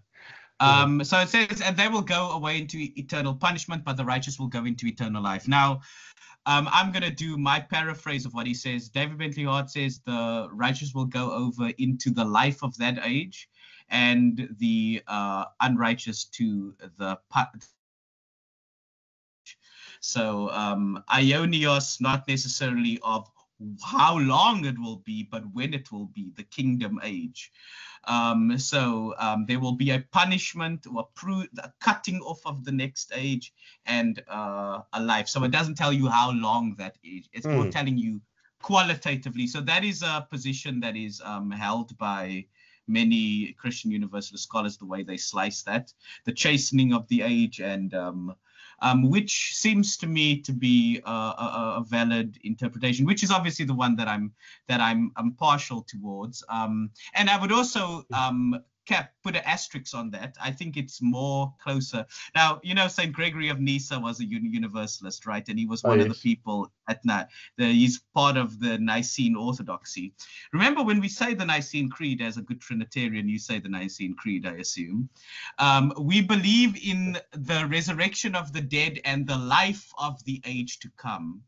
So it says, and they will go away into eternal punishment, but the righteous will go into eternal life. Now, I'm going to do my paraphrase of what he says. David Bentley Hart says the righteous will go over into the life of that age, and the unrighteous to the so aionios, not necessarily of how long it will be, but when it will be, the kingdom age. There will be a punishment or a cutting off of the next age and a life. So it doesn't tell you how long that is. It's more telling you qualitatively. So that is a position that is held by many Christian Universalist scholars, the way they slice that, the chastening of the age, and which seems to me to be a valid interpretation, which is obviously the one that I'm partial towards. And I would also put an asterisk on that. I think it's more closer. Now, St. Gregory of Nyssa was a universalist, right? And he was one of the people at night. He's part of the Nicene Orthodoxy. Remember, when we say the Nicene Creed, as a good Trinitarian, you say the Nicene Creed, I assume. We believe in the resurrection of the dead and the life of the age to come.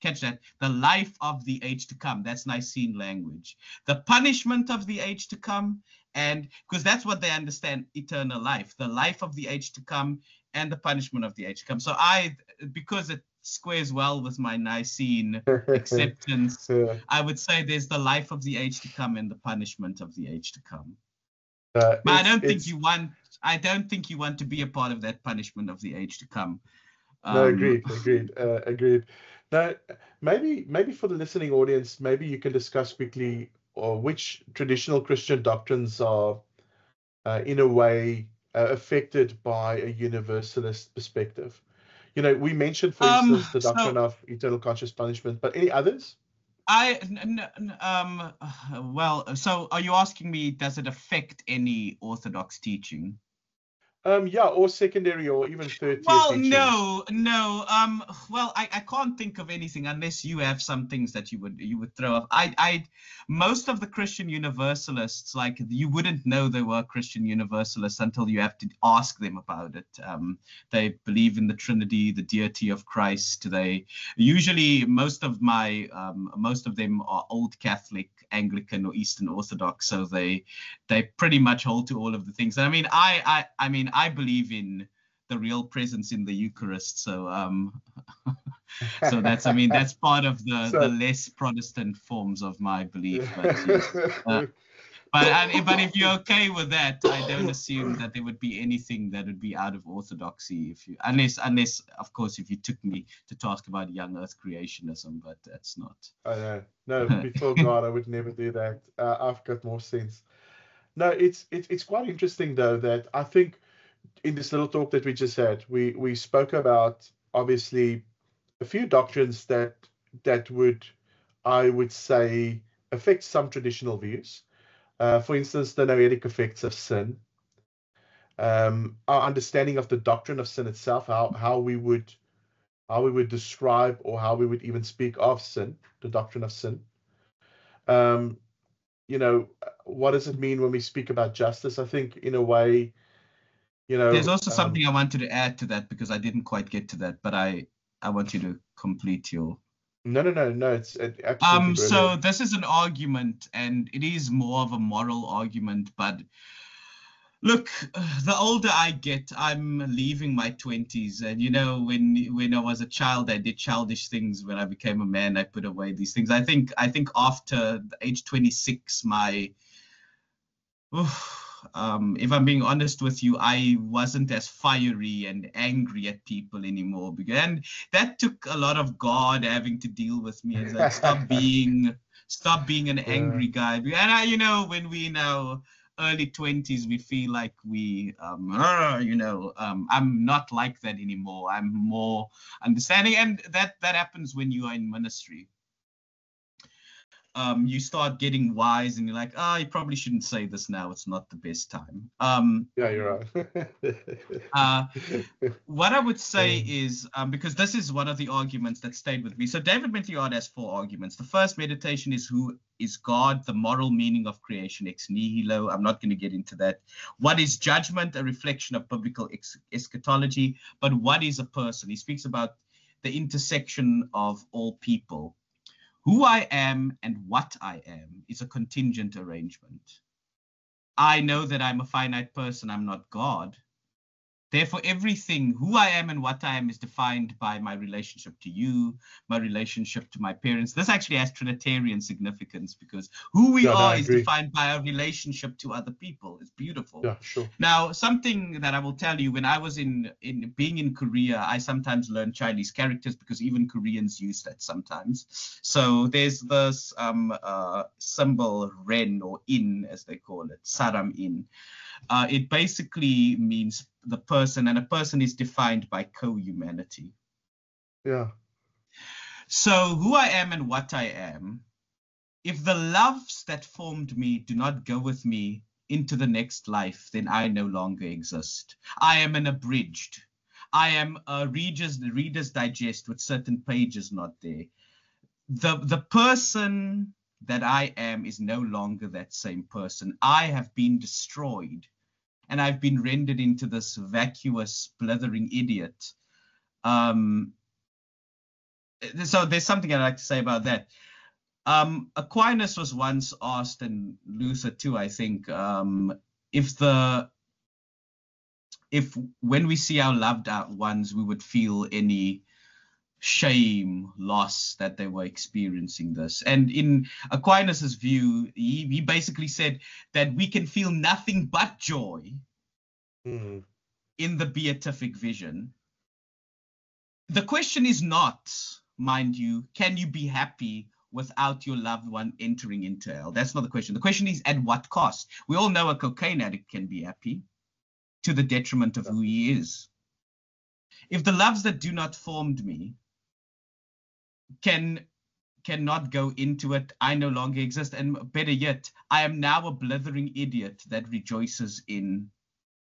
Catch that. The life of the age to come. That's Nicene language. The punishment of the age to come, and because that's what they understand eternal life, the life of the age to come and the punishment of the age to come. So because it squares well with my Nicene acceptance, I would say there's the life of the age to come and the punishment of the age to come. But I don't think you want to be a part of that punishment of the age to come. No, agreed. Now, maybe for the listening audience, maybe you can discuss quickly which traditional Christian doctrines are, in a way, affected by a universalist perspective. We mentioned, for instance, the doctrine of eternal conscious punishment, but any others? So are you asking me, does it affect any Orthodox teaching? Yeah, or secondary or even third tier teaching. No. I can't think of anything unless you have some things that you would throw up. Most of the Christian Universalists, like, you wouldn't know they were Christian Universalists until you have to ask them about it. They believe in the Trinity, the deity of Christ. Usually most of them are Old Catholic, Anglican, or Eastern Orthodox, so they pretty much hold to all of the things. I mean, I believe in the real presence in the Eucharist, so so that's part of the less Protestant forms of my belief. But if you're okay with that, I don't assume that there would be anything that would be out of orthodoxy unless of course if you took me to task about young Earth creationism, but that's not. I know. No, before God, I would never do that. I've got more sense. No, it's quite interesting though that I think in this little talk that we just had, we spoke about obviously a few doctrines that would, I would say, affect some traditional views. For instance, the noetic effects of sin, our understanding of the doctrine of sin itself, how we would describe or how we would even speak of sin, the doctrine of sin. What does it mean when we speak about justice? I think in a way, there's also something I wanted to add to that because I didn't quite get to that, but I want you to complete your. No. It's absolutely so this is an argument, and it is more of a moral argument. But look, the older I get, I'm leaving my 20s, and when I was a child, I did childish things. When I became a man, I put away these things. I think after the age 26, if I'm being honest with you, I wasn't as fiery and angry at people anymore. And that took a lot of God having to deal with me. It's like, stop being an angry guy. And when we now early 20s, we feel like I'm not like that anymore. I'm more understanding. And that happens when you are in ministry. You start getting wise and you're like, you probably shouldn't say this now. It's not the best time. Yeah, you're right. What I would say is, because this is one of the arguments that stayed with me. So David Bentley Hart has 4 arguments. The first meditation is who is God, the moral meaning of creation ex nihilo. I'm not going to get into that. What is judgment? A reflection of biblical eschatology. But what is a person? He speaks about the intersection of all people. Who I am and what I am is a contingent arrangement. I know that I'm a finite person, I'm not God. Therefore, everything, who I am and what I am, is defined by my relationship to you, my relationship to my parents. This actually has Trinitarian significance because who we are is defined by our relationship to other people. It's beautiful. Yeah, sure. Now, something that I will tell you, when I was being in Korea, I sometimes learned Chinese characters because even Koreans use that sometimes. So there's this symbol ren, or in, as they call it, saram in. It basically means the person, and a person is defined by co-humanity. Yeah. So who I am and what I am, if the loves that formed me do not go with me into the next life, then I no longer exist. I am an abridged. I am a Reader's Digest with certain pages not there. The person that I am is no longer that same person. I have been destroyed. And I've been rendered into this vacuous, blithering idiot. So there's something I'd like to say about that. Aquinas was once asked, and Luther too, I think, if when we see our loved ones, we would feel any shame, loss that they were experiencing this. And in Aquinas's view, he basically said that we can feel nothing but joy in the beatific vision. The question is not, mind you, can you be happy without your loved one entering into hell? That's not the question. The question is, at what cost? We all know a cocaine addict can be happy to the detriment of who he is. If the loves that do not formed me cannot go into it, I no longer exist. And better yet, I am now a blithering idiot that rejoices in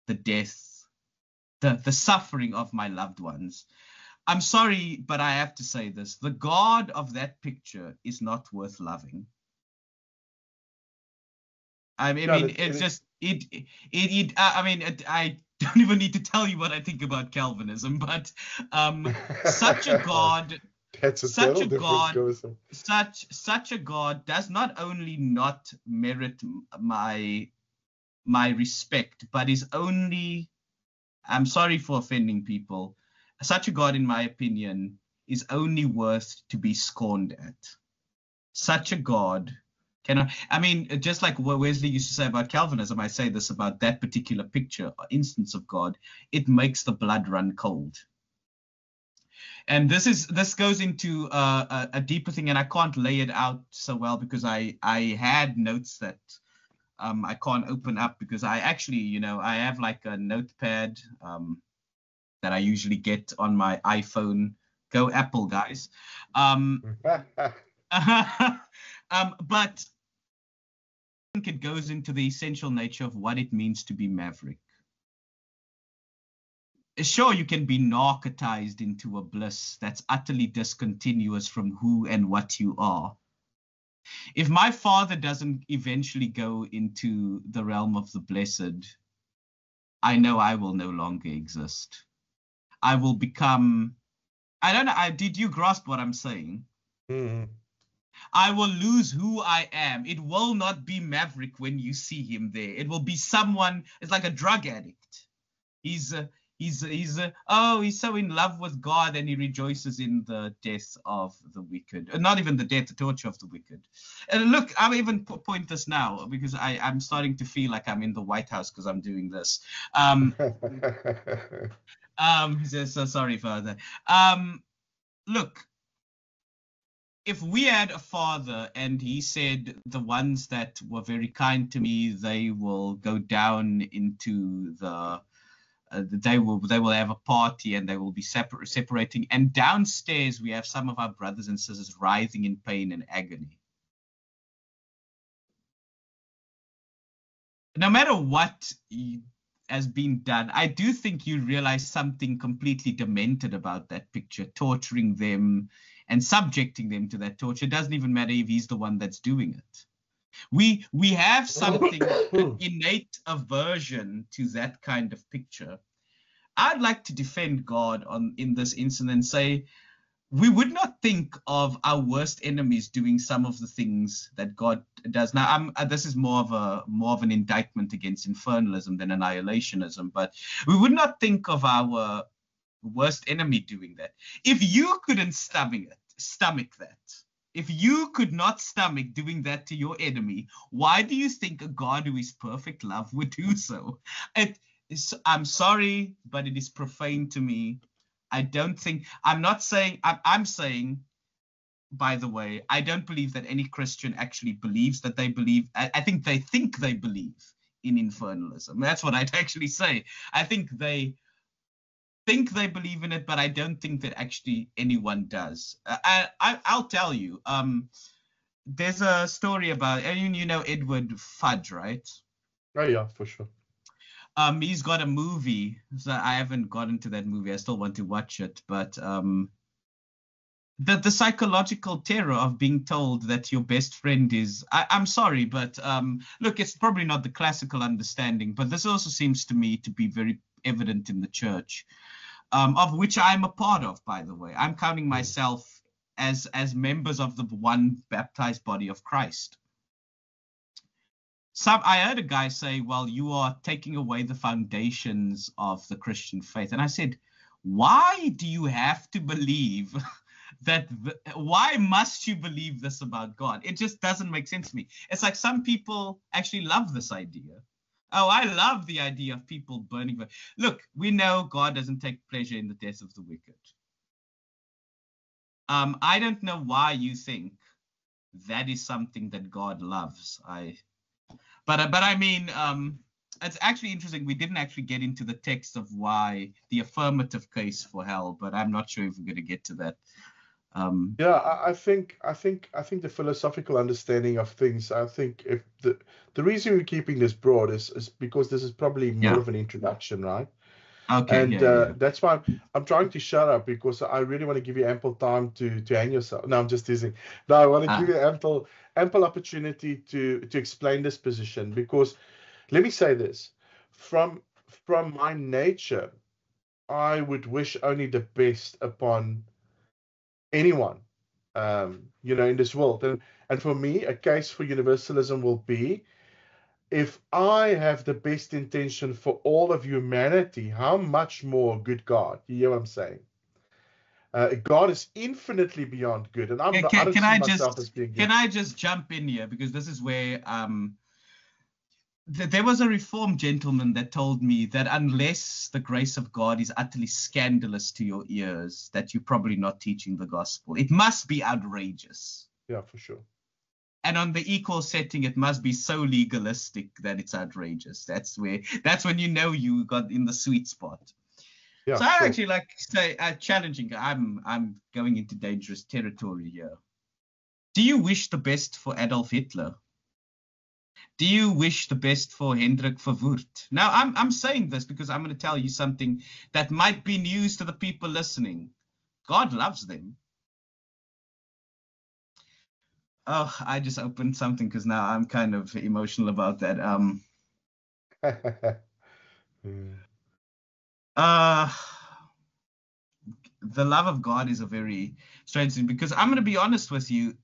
the death, the suffering of my loved ones. I'm sorry, but I have to say this. The God of that picture is not worth loving. I mean, I don't even need to tell you what I think about Calvinism, but such a God... Such a God does not only not merit my respect, but is only, I'm sorry for offending people, such a God, in my opinion, is only worth to be scorned at. Such a God cannot, just like what Wesley used to say about Calvinism, I say this about that particular picture, instance of God, it makes the blood run cold. And this goes into a deeper thing, and I can't lay it out so well because I had notes that I can't open up because I actually, I have like a notepad that I usually get on my iPhone. Go Apple, guys. But I think it goes into the essential nature of what it means to be maverick. Sure, you can be narcotized into a bliss that's utterly discontinuous from who and what you are. If my father doesn't eventually go into the realm of the blessed, I know I will no longer exist. I will become, I don't know, did you grasp what I'm saying? Mm-hmm. I will lose who I am. It will not be Maverick when you see him there. It will be someone, it's like a drug addict. He's so in love with God and he rejoices in the death of the wicked. Not even the death, the torture of the wicked. And look, I'll even point this now because I'm starting to feel like I'm in the White House because I'm doing this. So sorry for that. Look, if we had a father and he said the ones that were very kind to me, they will go down into the they will have a party and they will be separating. And downstairs we have some of our brothers and sisters writhing in pain and agony. No matter what has been done, I do think you realize something completely demented about that picture, torturing them and subjecting them to that torture. It doesn't even matter if he's the one that's doing it. We have something, an innate aversion to that kind of picture. I'd like to defend God in this incident and say, we would not think of our worst enemies doing some of the things that God does. Now, this is more of an indictment against infernalism than annihilationism, but we would not think of our worst enemy doing that. If you couldn't stomach that, if you could not stomach doing that to your enemy, why do you think a God who is perfect love would do so? I'm sorry, but it is profane to me. I'm saying, by the way, I don't believe that any Christian actually believes that they believe. I think they believe in infernalism. That's what I'd actually say. I think they believe in it, but I don't think that actually anyone does. I'll tell you. There's a story about, you know Edward Fudge, right? Oh yeah, for sure. He's got a movie. So I haven't gotten to that movie. I still want to watch it, but the psychological terror of being told that your best friend is, I'm sorry, but look, it's probably not the classical understanding, but this also seems to me to be very evident in the church, of which I'm a part of, by the way. I'm counting myself as members of the one baptized body of Christ. I heard a guy say, well, you are taking away the foundations of the Christian faith. And I said, why do you have to believe that? Why must you believe this about God? It just doesn't make sense to me. It's like some people actually love this idea. Oh, I love the idea of people burning. Look, we know God doesn't take pleasure in the death of the wicked. I don't know why you think that is something that God loves. But I mean, it's actually interesting. We didn't actually get into the text of why the affirmative case for hell, but I'm not sure if we're going to get to that. I think the philosophical understanding of things. I think if the reason we're keeping this broad is because this is probably more of an introduction, right? Okay. And that's why I'm trying to shut up, because I really want to give you ample time to hang yourself. No, I'm just teasing. No, I want to give you ample opportunity to explain this position, because let me say this, from my nature, I would wish only the best upon anyone, in this world. And for me, a case for universalism will be, if I have the best intention for all of humanity, how much more good God? You hear what I'm saying? God is infinitely beyond good, and I don't see myself as being good. Can I just jump in here, because this is where there was a Reformed gentleman that told me that unless the grace of God is utterly scandalous to your ears, that you're probably not teaching the gospel. It must be outrageous. Yeah, for sure. And on the equal setting, it must be so legalistic that it's outrageous. That's when you know you got in the sweet spot. Yeah, so I actually like to say, challenging. I'm going into dangerous territory here. Do you wish the best for Adolf Hitler? Do you wish the best for Hendrik Verwoerd? Now, I'm saying this because I'm going to tell you something that might be news to the people listening. God loves them. Oh, I just opened something because now I'm kind of emotional about that. The love of God is a very strange thing, because I'm going to be honest with you.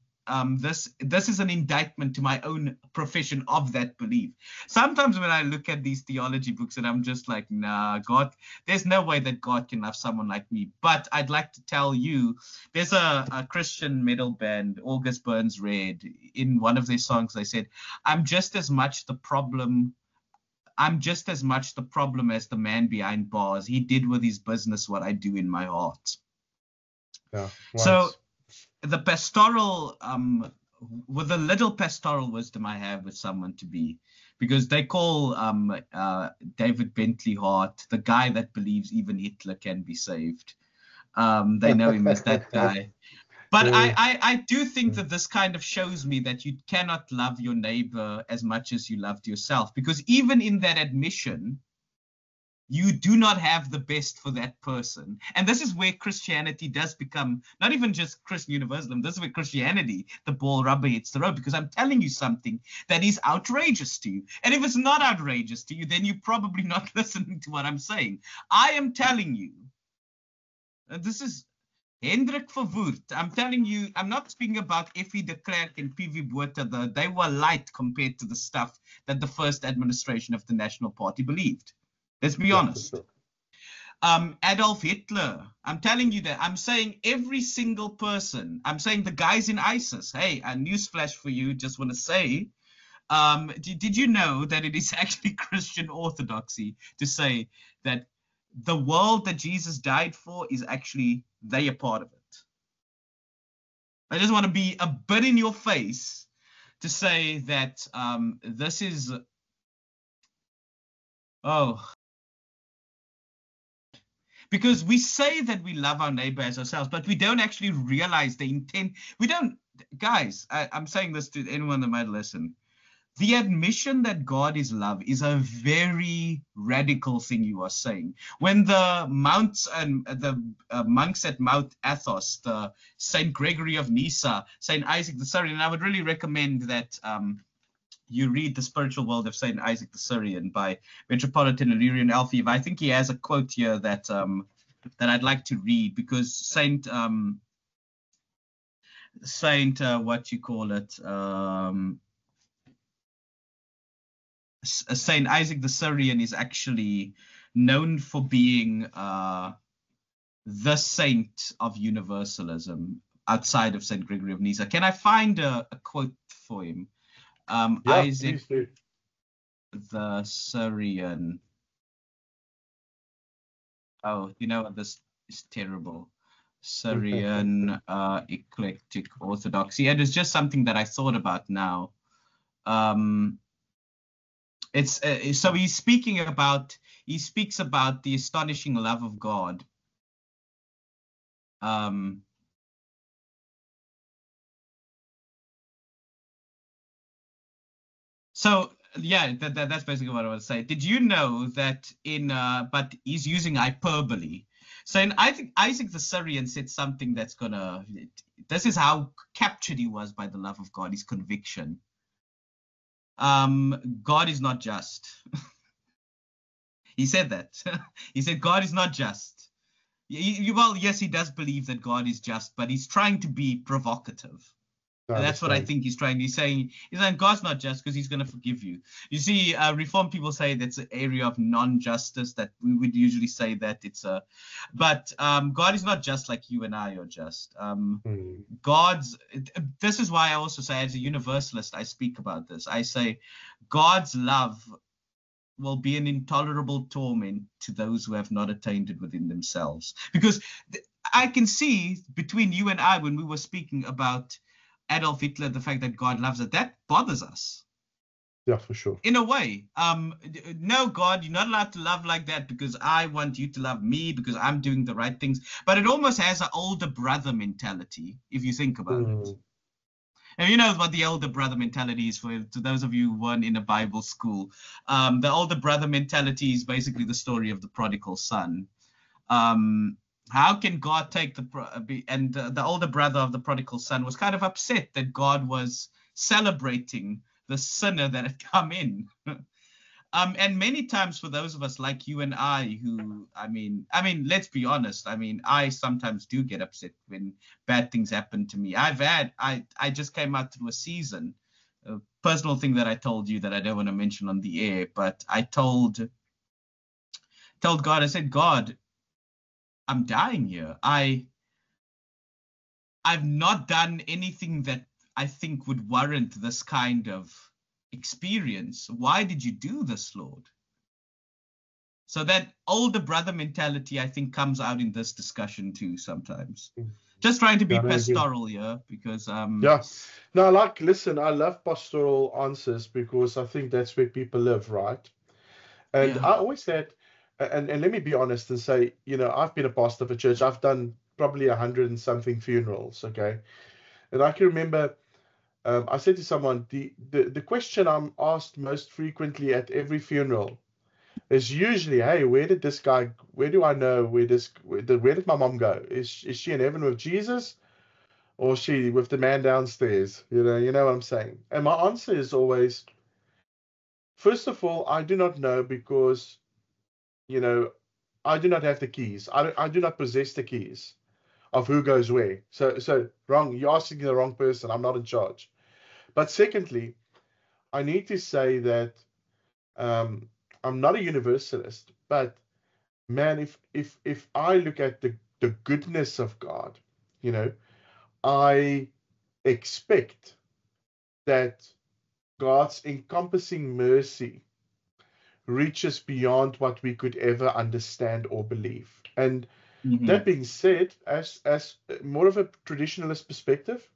This is an indictment to my own profession of that belief. Sometimes when I look at these theology books, and I'm just like, nah, God, there's no way that God can love someone like me. But I'd like to tell you, there's a Christian metal band, August Burns Red. In one of their songs, they said, I'm just as much the problem as the man behind bars. He did with his business what I do in my heart. Yeah. So the pastoral, with the little pastoral wisdom I have with someone to be, because they call David Bentley Hart the guy that believes even Hitler can be saved. They know him as that guy. But I do think that this kind of shows me that you cannot love your neighbor as much as you loved yourself, because even in that admission, you do not have the best for that person. And this is where Christianity does become not even just Christian universalism. This is where Christianity, the ball rubber hits the road, because I'm telling you something that is outrageous to you. And if it's not outrageous to you, then you're probably not listening to what I'm saying. I am telling you, this is Hendrik Verwoerd, I'm telling you, I'm not speaking about Effie de Klerk and P.V. Botha. They were light compared to the stuff that the first administration of the National Party believed. Let's be honest. Sure. Adolf Hitler, I'm telling you that. I'm saying every single person. I'm saying the guys in ISIS. Hey, a newsflash for you. Just want to say, did you know that it is actually Christian orthodoxy to say that the world that Jesus died for is actually they a part of it? I just want to be a bit in your face to say that this is, because we say that we love our neighbor as ourselves, but we don't actually realize the intent. We don't, guys, I'm saying this to anyone that might listen. The admission that God is love is a very radical thing you are saying. When the monks and the monks at Mount Athos, the Saint Gregory of Nyssa, Saint Isaac the Syrian, and I would really recommend that you read The Spiritual World of Saint Isaac the Syrian by Metropolitan Illyrian Alfiev. I think he has a quote here that that I'd like to read, because Saint what you call it, Saint Isaac the Syrian is actually known for being the saint of universalism outside of Saint Gregory of Nyssa. Can I find a quote for him? Isaac the Syrian. Oh, you know what? This is terrible. Syrian eclectic orthodoxy. And it's just something that I thought about now. So he speaks about the astonishing love of God. So yeah, that's basically what I want to say. Did you know that but he's using hyperbole. So I think Isaac the Syrian said something that's this is how captured he was by the love of God, his conviction. God is not just. He said that. He said God is not just. Well, yes, he does believe that God is just, but he's trying to be provocative. And that's what I think he's trying. He's saying God's not just because he's going to forgive you. You see, Reformed people say that's an area of non-justice, that we would usually say that it's a, but God is not just like you and I are just. This is why I also say, as a universalist, I speak about this. I say God's love will be an intolerable torment to those who have not attained it within themselves. Because I can see between you and I, when we were speaking about Adolf Hitler, the fact that God loves it, that bothers us. Yeah, for sure. In a way, no, God, you're not allowed to love like that because I want you to love me because I'm doing the right things. But it almost has an older brother mentality, if you think about it. And you know what the older brother mentality is, to those of you who weren't in a Bible school. The older brother mentality is basically the story of the prodigal son. How can God take the older brother of the prodigal son was kind of upset that God was celebrating the sinner that had come in. And many times for those of us like you and I, who, I mean, let's be honest. I sometimes do get upset when bad things happen to me. I just came out through a season, a personal thing that I told you that I don't want to mention on the air, but I told God, I said, God, I'm dying here. I've not done anything that I think would warrant this kind of experience. Why did you do this, Lord? So that older brother mentality, I think, comes out in this discussion too sometimes. Just trying to be pastoral here, because yeah. No, listen, I love pastoral answers because I think that's where people live, right? And I always said, and let me be honest and say, I've been a pastor of a church. I've done probably 100 and something funerals, okay? And I can remember I said to someone, the question I'm asked most frequently at every funeral is usually, hey, where do I know where did my mom go? Is she in heaven with Jesus, or is she with the man downstairs? You know what I'm saying? And my answer is always, first of all, I do not know, because I do not have the keys. I do not possess the keys. of who goes where. So wrong. You're asking the wrong person. I'm not in charge. But secondly, I need to say that I'm not a universalist, but man, if I look at the goodness of God, you know, I expect that God's encompassing mercy reaches beyond what we could ever understand or believe. And that being said, as more of a traditionalist perspective,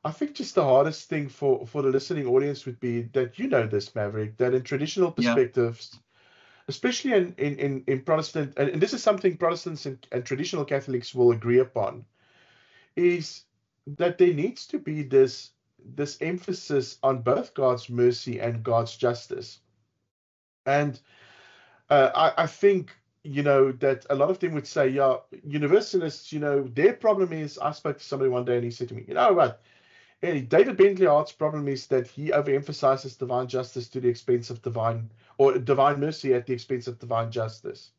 I think just the hardest thing for the listening audience would be that this, Maverick, that in traditional perspectives, especially in Protestant, and this is something Protestants and traditional Catholics will agree upon, is that there needs to be this emphasis on both God's mercy and God's justice. And I think, that a lot of them would say, yeah, universalists, their problem is, I spoke to somebody one day and he said to me, you know what, David Bentley Hart's problem is that he overemphasizes divine justice to the expense of divine mercy at the expense of divine justice.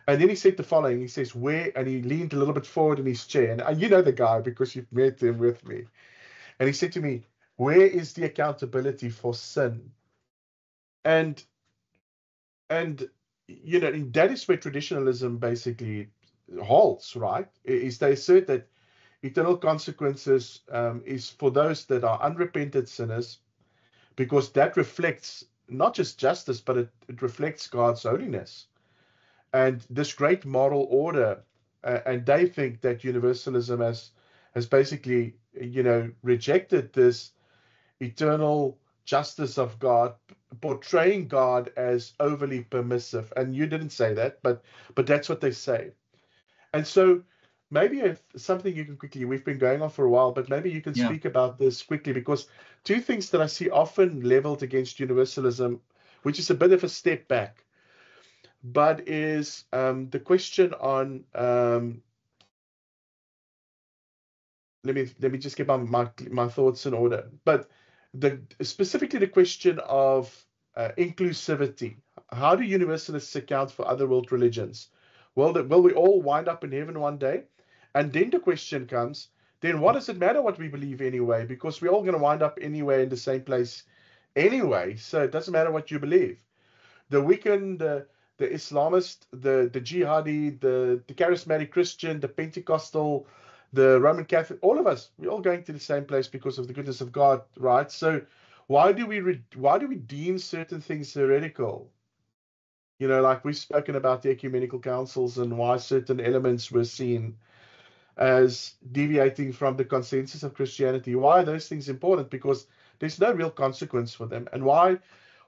And then he said the following, he says, and he leaned a little bit forward in his chair, and you know the guy because you've met him with me. And he said to me, where is the accountability for sin? And that is where traditionalism basically holds, right? Is they assert that eternal consequences is for those that are unrepentant sinners, because that reflects not just justice, but it reflects God's holiness and this great moral order. And they think that universalism has basically, rejected this eternal justice of God, portraying God as overly permissive. And you didn't say that, but that's what they say. And so maybe something you can quickly, we've been going on for a while, but maybe you can speak about this quickly, because two things that I see often leveled against universalism, which is a bit of a step back, but is the question on, let me just get my thoughts in order, but specifically the question of inclusivity. How do universalists account for other world religions? Will we all wind up in heaven one day? And then the question comes, then what does it matter what we believe anyway? Because we're all going to wind up anyway in the same place anyway. So it doesn't matter what you believe. The Wiccan, the Islamist, the jihadi, the charismatic Christian, the Pentecostal, the Roman Catholic, all of us, we're all going to the same place because of the goodness of God, right? So why do we deem certain things heretical? Like we've spoken about the ecumenical councils and why certain elements were seen as deviating from the consensus of Christianity. Why are those things important? Because there's no real consequence for them. And why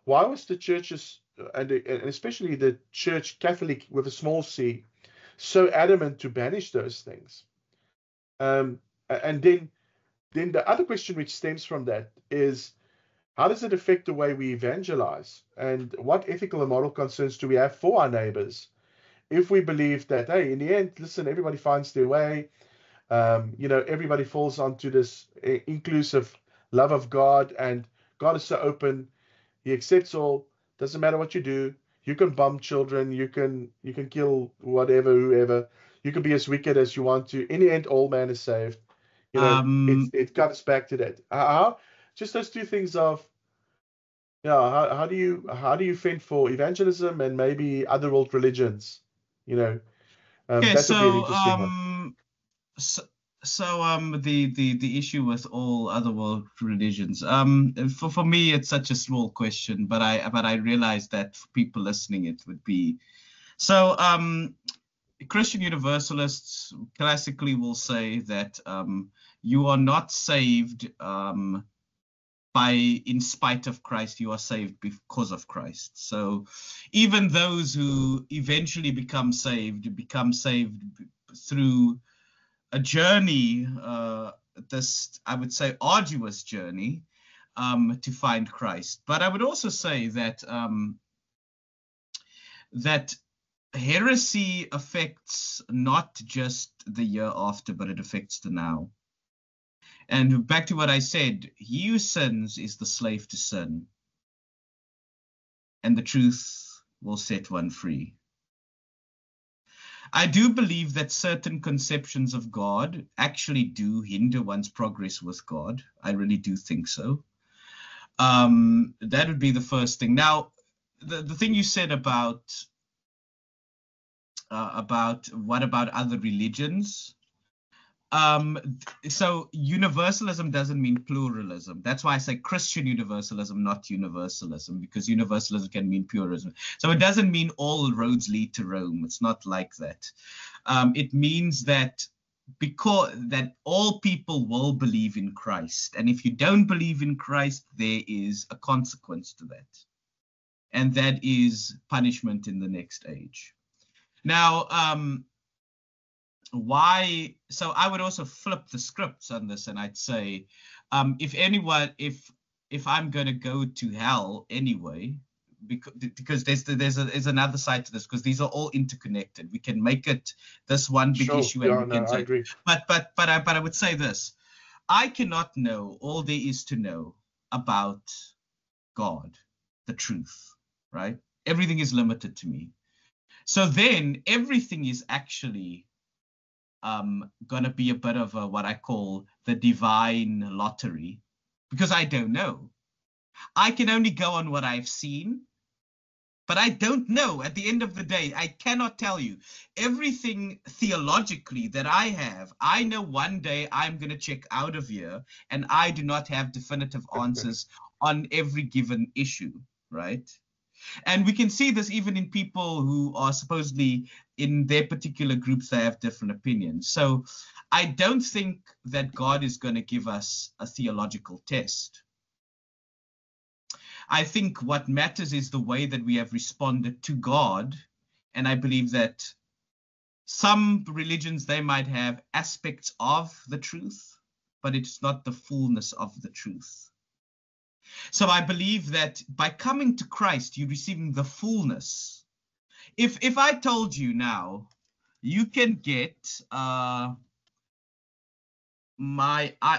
was the churches, and especially the Church Catholic with a small c, so adamant to banish those things? And then the other question which stems from that is, how does it affect the way we evangelize? And what ethical and moral concerns do we have for our neighbors if we believe that, hey, in the end, listen, everybody finds their way, everybody falls onto this inclusive love of God, and God is so open, he accepts all, doesn't matter what you do, you can bomb children, you can kill whatever, whoever, you can be as wicked as you want to, in the end, all man is saved. It comes back to that. How just those two things of, how do you fend for evangelism and maybe other world religions? That would be an interesting one. The issue with all other world religions, for me it's such a small question, but I realize that for people listening it would be so. Christian Universalists classically will say that you are not saved in spite of Christ, you are saved because of Christ. So even those who eventually become saved through a journey, this, I would say, arduous journey to find Christ. But I would also say that that heresy affects not just the year after, but it affects the now. And back to what I said, he who sins is the slave to sin, and the truth will set one free. I do believe that certain conceptions of God actually do hinder one's progress with God. I really do think so. That would be the first thing. Now, the thing you said about what about other religions? So universalism doesn't mean pluralism. That's why I say Christian universalism, not universalism, because universalism can mean pluralism. So it doesn't mean all roads lead to Rome. It's not like that. It means that that all people will believe in Christ. And if you don't believe in Christ, there is a consequence to that. And that is punishment in the next age. Now, why? So I would also flip the scripts on this, and I'd say, if I'm going to go to hell anyway, because there's another side to this, because these are all interconnected. We can make it this one big issue, and we can say, I agree. But I would say this: I cannot know all there is to know about God, the truth, right? Everything is limited to me. So then everything is actually going to be a bit of what I call the divine lottery, because I don't know. I can only go on what I've seen, but I don't know. At the end of the day, I cannot tell you everything theologically that I have. I know one day I'm going to check out of here, and I do not have definitive answers on every given issue, right? And we can see this even in people who are supposedly in their particular groups, they have different opinions. So I don't think that God is going to give us a theological test. I think what matters is the way that we have responded to God. And I believe that some religions, they might have aspects of the truth, but it's not the fullness of the truth. So I believe that by coming to Christ, you're receiving the fullness. If I told you now, you can get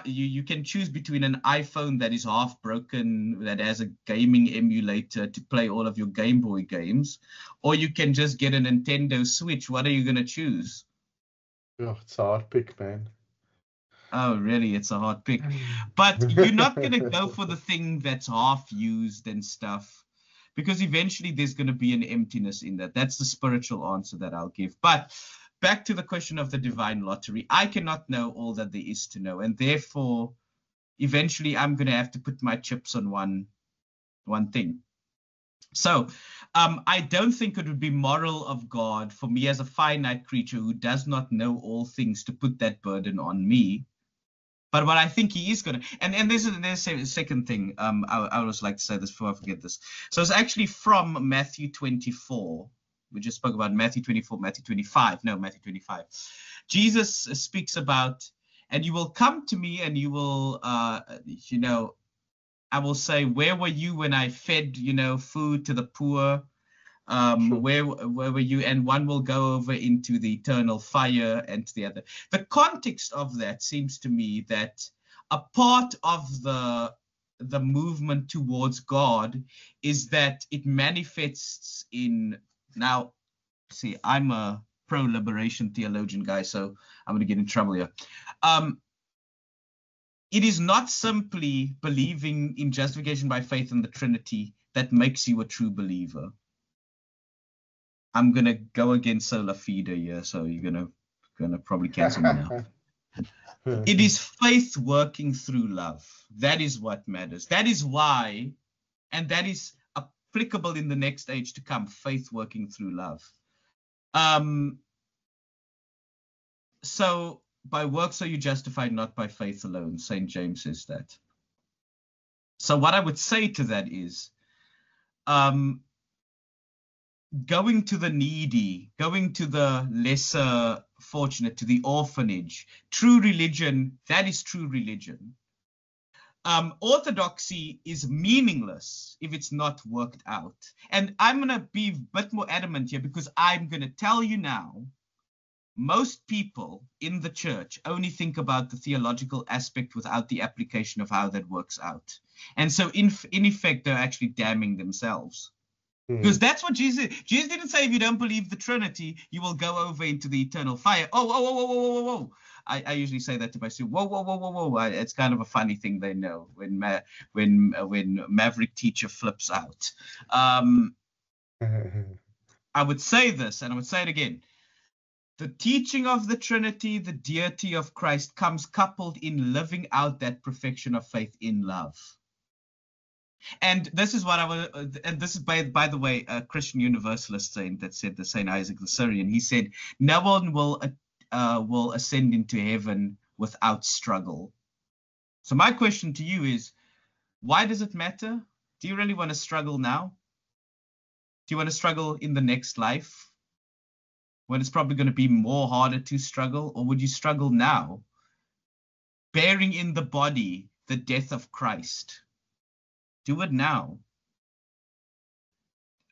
you can choose between an iPhone that is half broken, that has a gaming emulator to play all of your Game Boy games, or you can just get a Nintendo Switch. What are you going to choose? Oh, it's a hard pick, man. Oh, really? It's a hard pick. But you're not going to go for the thing that's half used and stuff, because eventually there's going to be an emptiness in that. That's the spiritual answer that I'll give. But back to the question of the divine lottery, I cannot know all that there is to know. And therefore, eventually I'm going to have to put my chips on one thing. So I don't think it would be moral of God for me as a finite creature who does not know all things to put that burden on me. But what I think he is going to, and there's a second thing, I always like to say this before I forget this. So it's actually from Matthew 24. We just spoke about Matthew 24, Matthew 25. No, Matthew 25. Jesus speaks about, and you will come to me and you will, I will say, where were you when I fed, food to the poor? Where were you? And one will go over into the eternal fire, and to the other. The context of that seems to me that a part of the movement towards God is that it manifests in, now, see, I'm a pro-liberation theologian guy, so I'm going to get in trouble here. It is not simply believing in justification by faith in the Trinity that makes you a true believer. I'm gonna go against sola fide here, so you're gonna probably cancel me now. It is faith working through love. That is what matters. That is why, and that is applicable in the next age to come. Faith working through love. So by works are you justified, not by faith alone. St. James says that. So what I would say to that is, going to the needy, going to the lesser fortunate, to the orphanage, true religion, that is true religion. Orthodoxy is meaningless if it's not worked out. And I'm going to be a bit more adamant here, because I'm going to tell you now, most people in the church only think about the theological aspect without the application of how that works out. And so in effect, they're actually damning themselves. Because that's what Jesus didn't say, if you don't believe the Trinity, you will go over into the eternal fire. Whoa. I usually say that to my students. Whoa. It's kind of a funny thing they know when Maverick teacher flips out. I would say this, and I would say it again. The teaching of the Trinity, the deity of Christ, comes coupled in living out that perfection of faith in love. And this is what I was, and this is by the way, a Christian Universalist saint that said, the Saint Isaac the Syrian. He said, "No one will ascend into heaven without struggle." So my question to you is, why does it matter? Do you really want to struggle now? Do you want to struggle in the next life, when it's probably going to be more harder to struggle? Or would you struggle now, bearing in the body the death of Christ? Do it now.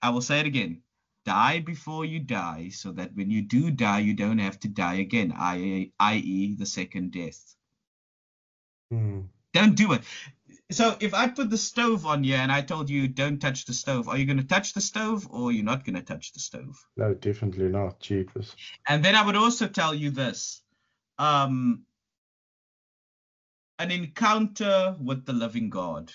I will say it again. Die before you die, so that when you do die, you don't have to die again, i.e. the second death. Don't do it. So if I put the stove on here and I told you don't touch the stove, are you going to touch the stove, or you're not going to touch the stove? No, definitely not. Jeepers. And then I would also tell you this. An encounter with the living God.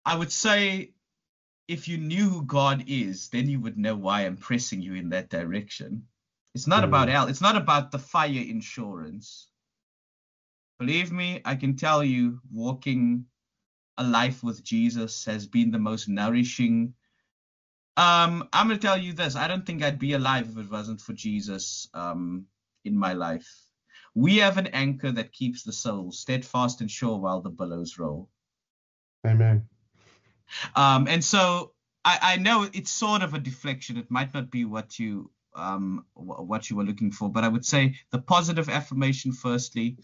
I would say, if you knew who God is, then you would know why I'm pressing you in that direction. It's not about hell. It's not about the fire insurance. Believe me, I can tell you, walking a life with Jesus has been the most nourishing. I'm going to tell you this. I don't think I'd be alive if it wasn't for Jesus in my life. We have an anchor that keeps the soul steadfast and sure while the billows roll. Amen. And so I know it's sort of a deflection. It might not be what you were looking for, but I would say the positive affirmation firstly.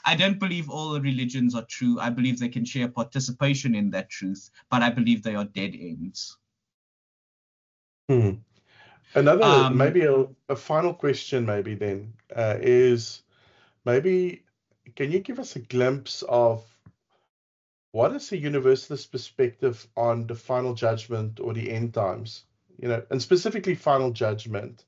I don't believe all the religions are true. I believe they can share participation in that truth, but I believe they are dead ends. Another, maybe a final question maybe then is, maybe can you give us a glimpse of what is a universalist perspective on the final judgment or the end times? And specifically final judgment.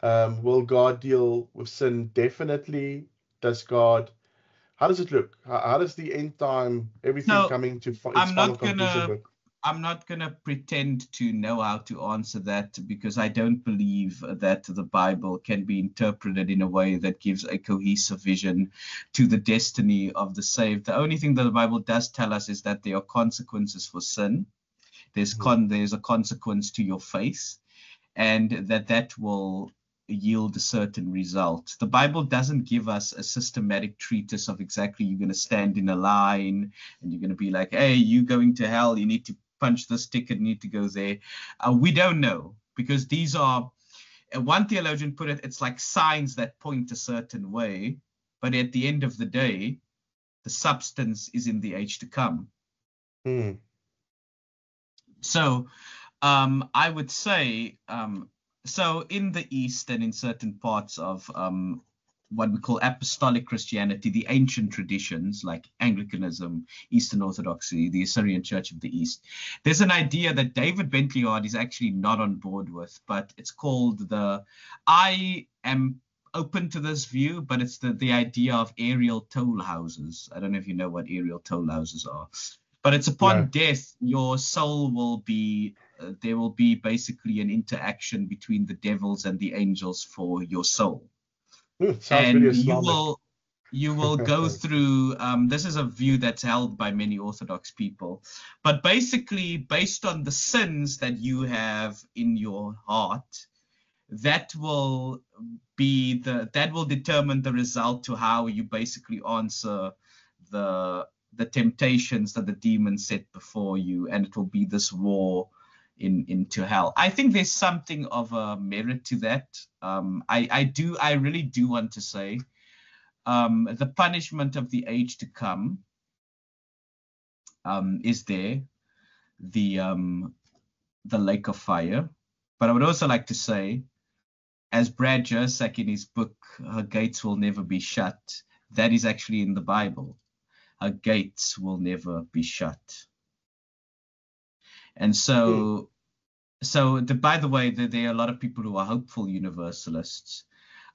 Will God deal with sin? Definitely. How does it look? How does the end time, everything coming to its final conclusion look? I'm not going to pretend to know how to answer that, because I don't believe that the Bible can be interpreted in a way that gives a cohesive vision to the destiny of the saved. The only thing that the Bible does tell us is that there are consequences for sin. There's a consequence to your faith, and that will yield a certain result. The Bible doesn't give us a systematic treatise of exactly you're going to stand in a line and you're going to be like, hey, you going to hell, you need to punch this ticket, you need to go there. We don't know, because these are, one theologian put it, it's like signs that point a certain way, but at the end of the day, the substance is in the age to come. So I would say, so in the East and in certain parts of what we call apostolic Christianity, the ancient traditions like Anglicanism, Eastern Orthodoxy, the Assyrian Church of the East, there's an idea that David Bentley Hart is actually not on board with, but it's called I am open to this view, but it's the idea of aerial toll houses. I don't know if you know what aerial toll houses are. But it's upon death, your soul will be, there will be basically an interaction between the devils and the angels for your soul. And you will go through, this is a view that's held by many Orthodox people, but basically based on the sins that you have in your heart, that will determine the result to how you basically answer the temptations that the demons set before you, and it will be this war into hell. I think there's something of a merit to that. I really do want to say the punishment of the age to come is there, the lake of fire. But I would also like to say, as Brad Jersak in his book, Her Gates Will Never Be Shut, that is actually in the Bible. her gates will never be shut. And so, by the way, there are a lot of people who are hopeful universalists.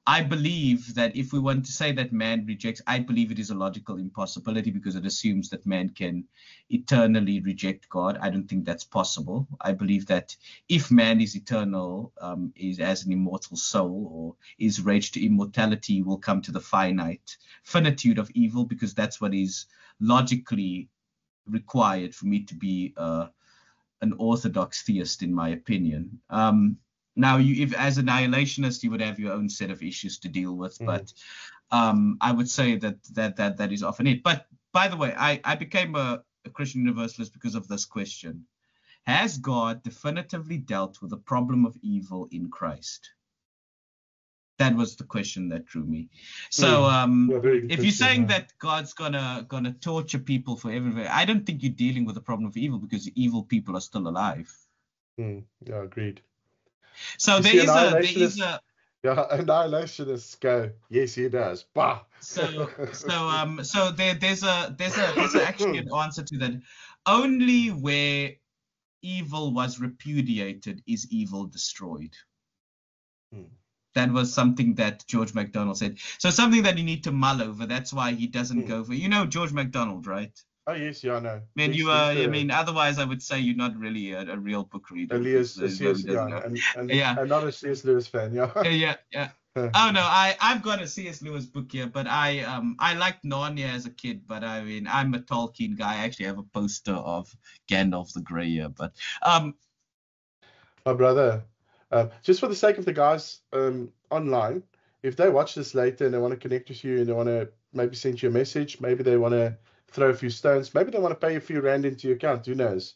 I believe that if we want to say that man rejects, I believe it is a logical impossibility because it assumes that man can eternally reject God. I don't think that's possible. I believe that if man is eternal, is as an immortal soul, or is raised to immortality, will come to the finitude of evil, because that's what is logically required for me to be an orthodox theist, in my opinion. Now, if as a annihilationist, you would have your own set of issues to deal with, but I would say that is often it. But by the way, I became a Christian universalist because of this question: has God definitively dealt with the problem of evil in Christ? That was the question that drew me. So if you're saying that God's gonna torture people forever, I don't think you're dealing with the problem of evil, because evil people are still alive. Yeah, agreed. So there is a yeah, annihilationists go, yes, he does. Bah. So there's actually an answer to that. Only where evil was repudiated is evil destroyed. That was something that George MacDonald said. So something that you need to mull over. That's why he doesn't go for, George MacDonald, right? Oh, yes, yeah, I know. Otherwise I would say you're not really a real book reader. And not a C.S. Lewis fan, yeah. Yeah. Oh no, I've got a C.S. Lewis book here, but I liked Narnia as a kid, but I mean, I'm a Tolkien guy. I actually have a poster of Gandalf the Grey here, but my brother, just for the sake of the guys online, if they watch this later and they want to connect with you and they want to maybe send you a message, maybe they want to throw a few stones, maybe they want to pay a few rand into your account, who knows?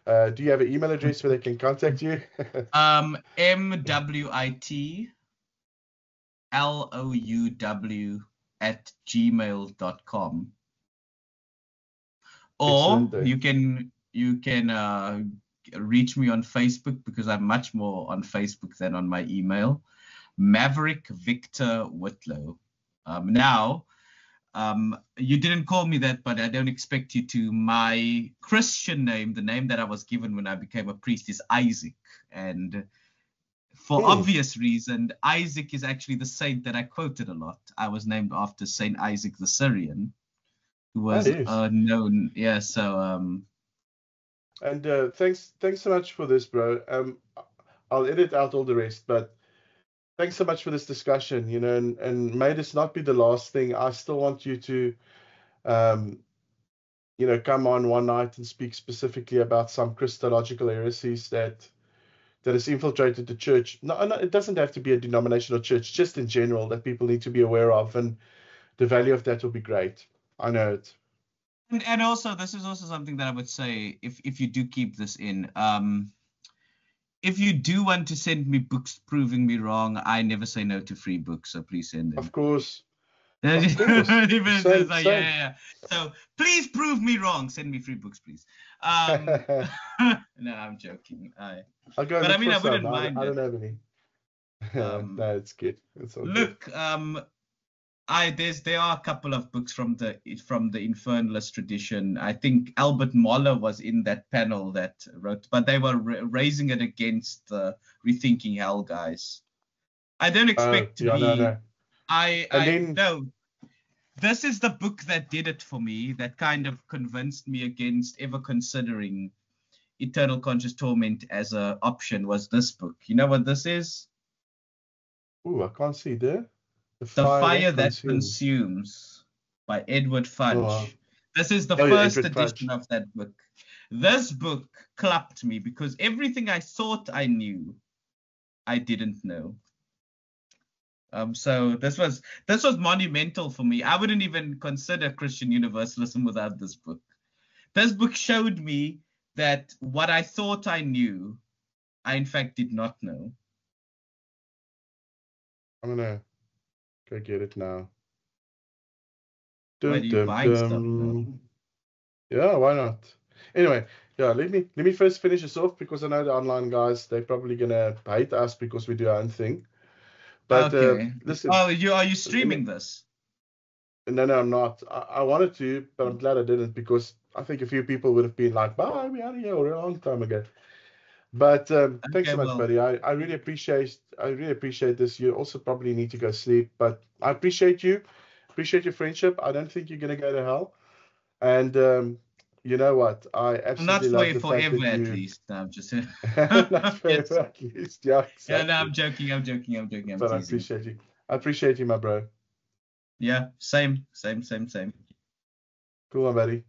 Do you have an email address where they can contact you? MWITLOUW@gmail.com, or you can reach me on Facebook, because I'm much more on Facebook than on my email. Maverick Victor Whitlow. Now, you didn't call me that, but I don't expect you to. My Christian name, the name that I was given when I became a priest, is Isaac. And for obvious reason, Isaac is actually the saint that I quoted a lot. I was named after Saint Isaac the Syrian, who was known. Yeah, so... And thanks so much for this, bro. I'll edit out all the rest, but thanks so much for this discussion, and may this not be the last thing. I still want you to, come on one night and speak specifically about some Christological heresies that has infiltrated the church. No, it doesn't have to be a denominational church, just in general, that people need to be aware of, and the value of that will be great. I know it. And also, this is also something that I would say, if you do keep this in, if you do want to send me books proving me wrong, I never say no to free books, so please send them. Of course. Yeah. So please prove me wrong. Send me free books, please. No, I'm joking. I'll go. But I mean, I wouldn't mind. I don't have any. No, it's good. It's all Look, good. There are a couple of books from the Infernalist tradition. I think Albert Moller was in that panel that wrote, but they were raising it against the Rethinking Hell guys. I don't expect to be. No. No. This is the book that did it for me. That kind of convinced me against ever considering eternal conscious torment as an option. Was this book? You know what this is? Ooh, I can't see there. The Fire That Consumes by Edward Fudge. Oh, wow. This is the first edition of that book. This book clapped me because everything I thought I knew, I didn't know. So this was monumental for me. I wouldn't even consider Christian universalism without this book. This book showed me that what I thought I knew, I in fact did not know. I'm gonna go get it now. Why are you buying stuff now? Yeah, why not? Anyway, yeah, let me first finish this off, because I know the online guys, they're probably gonna hate us because we do our own thing. But okay. Listen. Oh, are you streaming this? No, I'm not. I wanted to, but I'm glad I didn't, because I think a few people would have been like, bye, we're out of here a long time ago. But thanks Okay, so much, well, buddy. I really appreciate this. You also probably need to go sleep, but I appreciate you. Appreciate your friendship. I don't think you're gonna go to hell. And you know what? I not absolutely love for the fact forever that at you least. No, I'm just not yes. forever at least. Yeah, Yeah, no, exactly. I'm joking. I'm joking. I'm joking. I'm But I teasing. appreciate you. I appreciate you, my bro. Yeah, same. Cool, my buddy.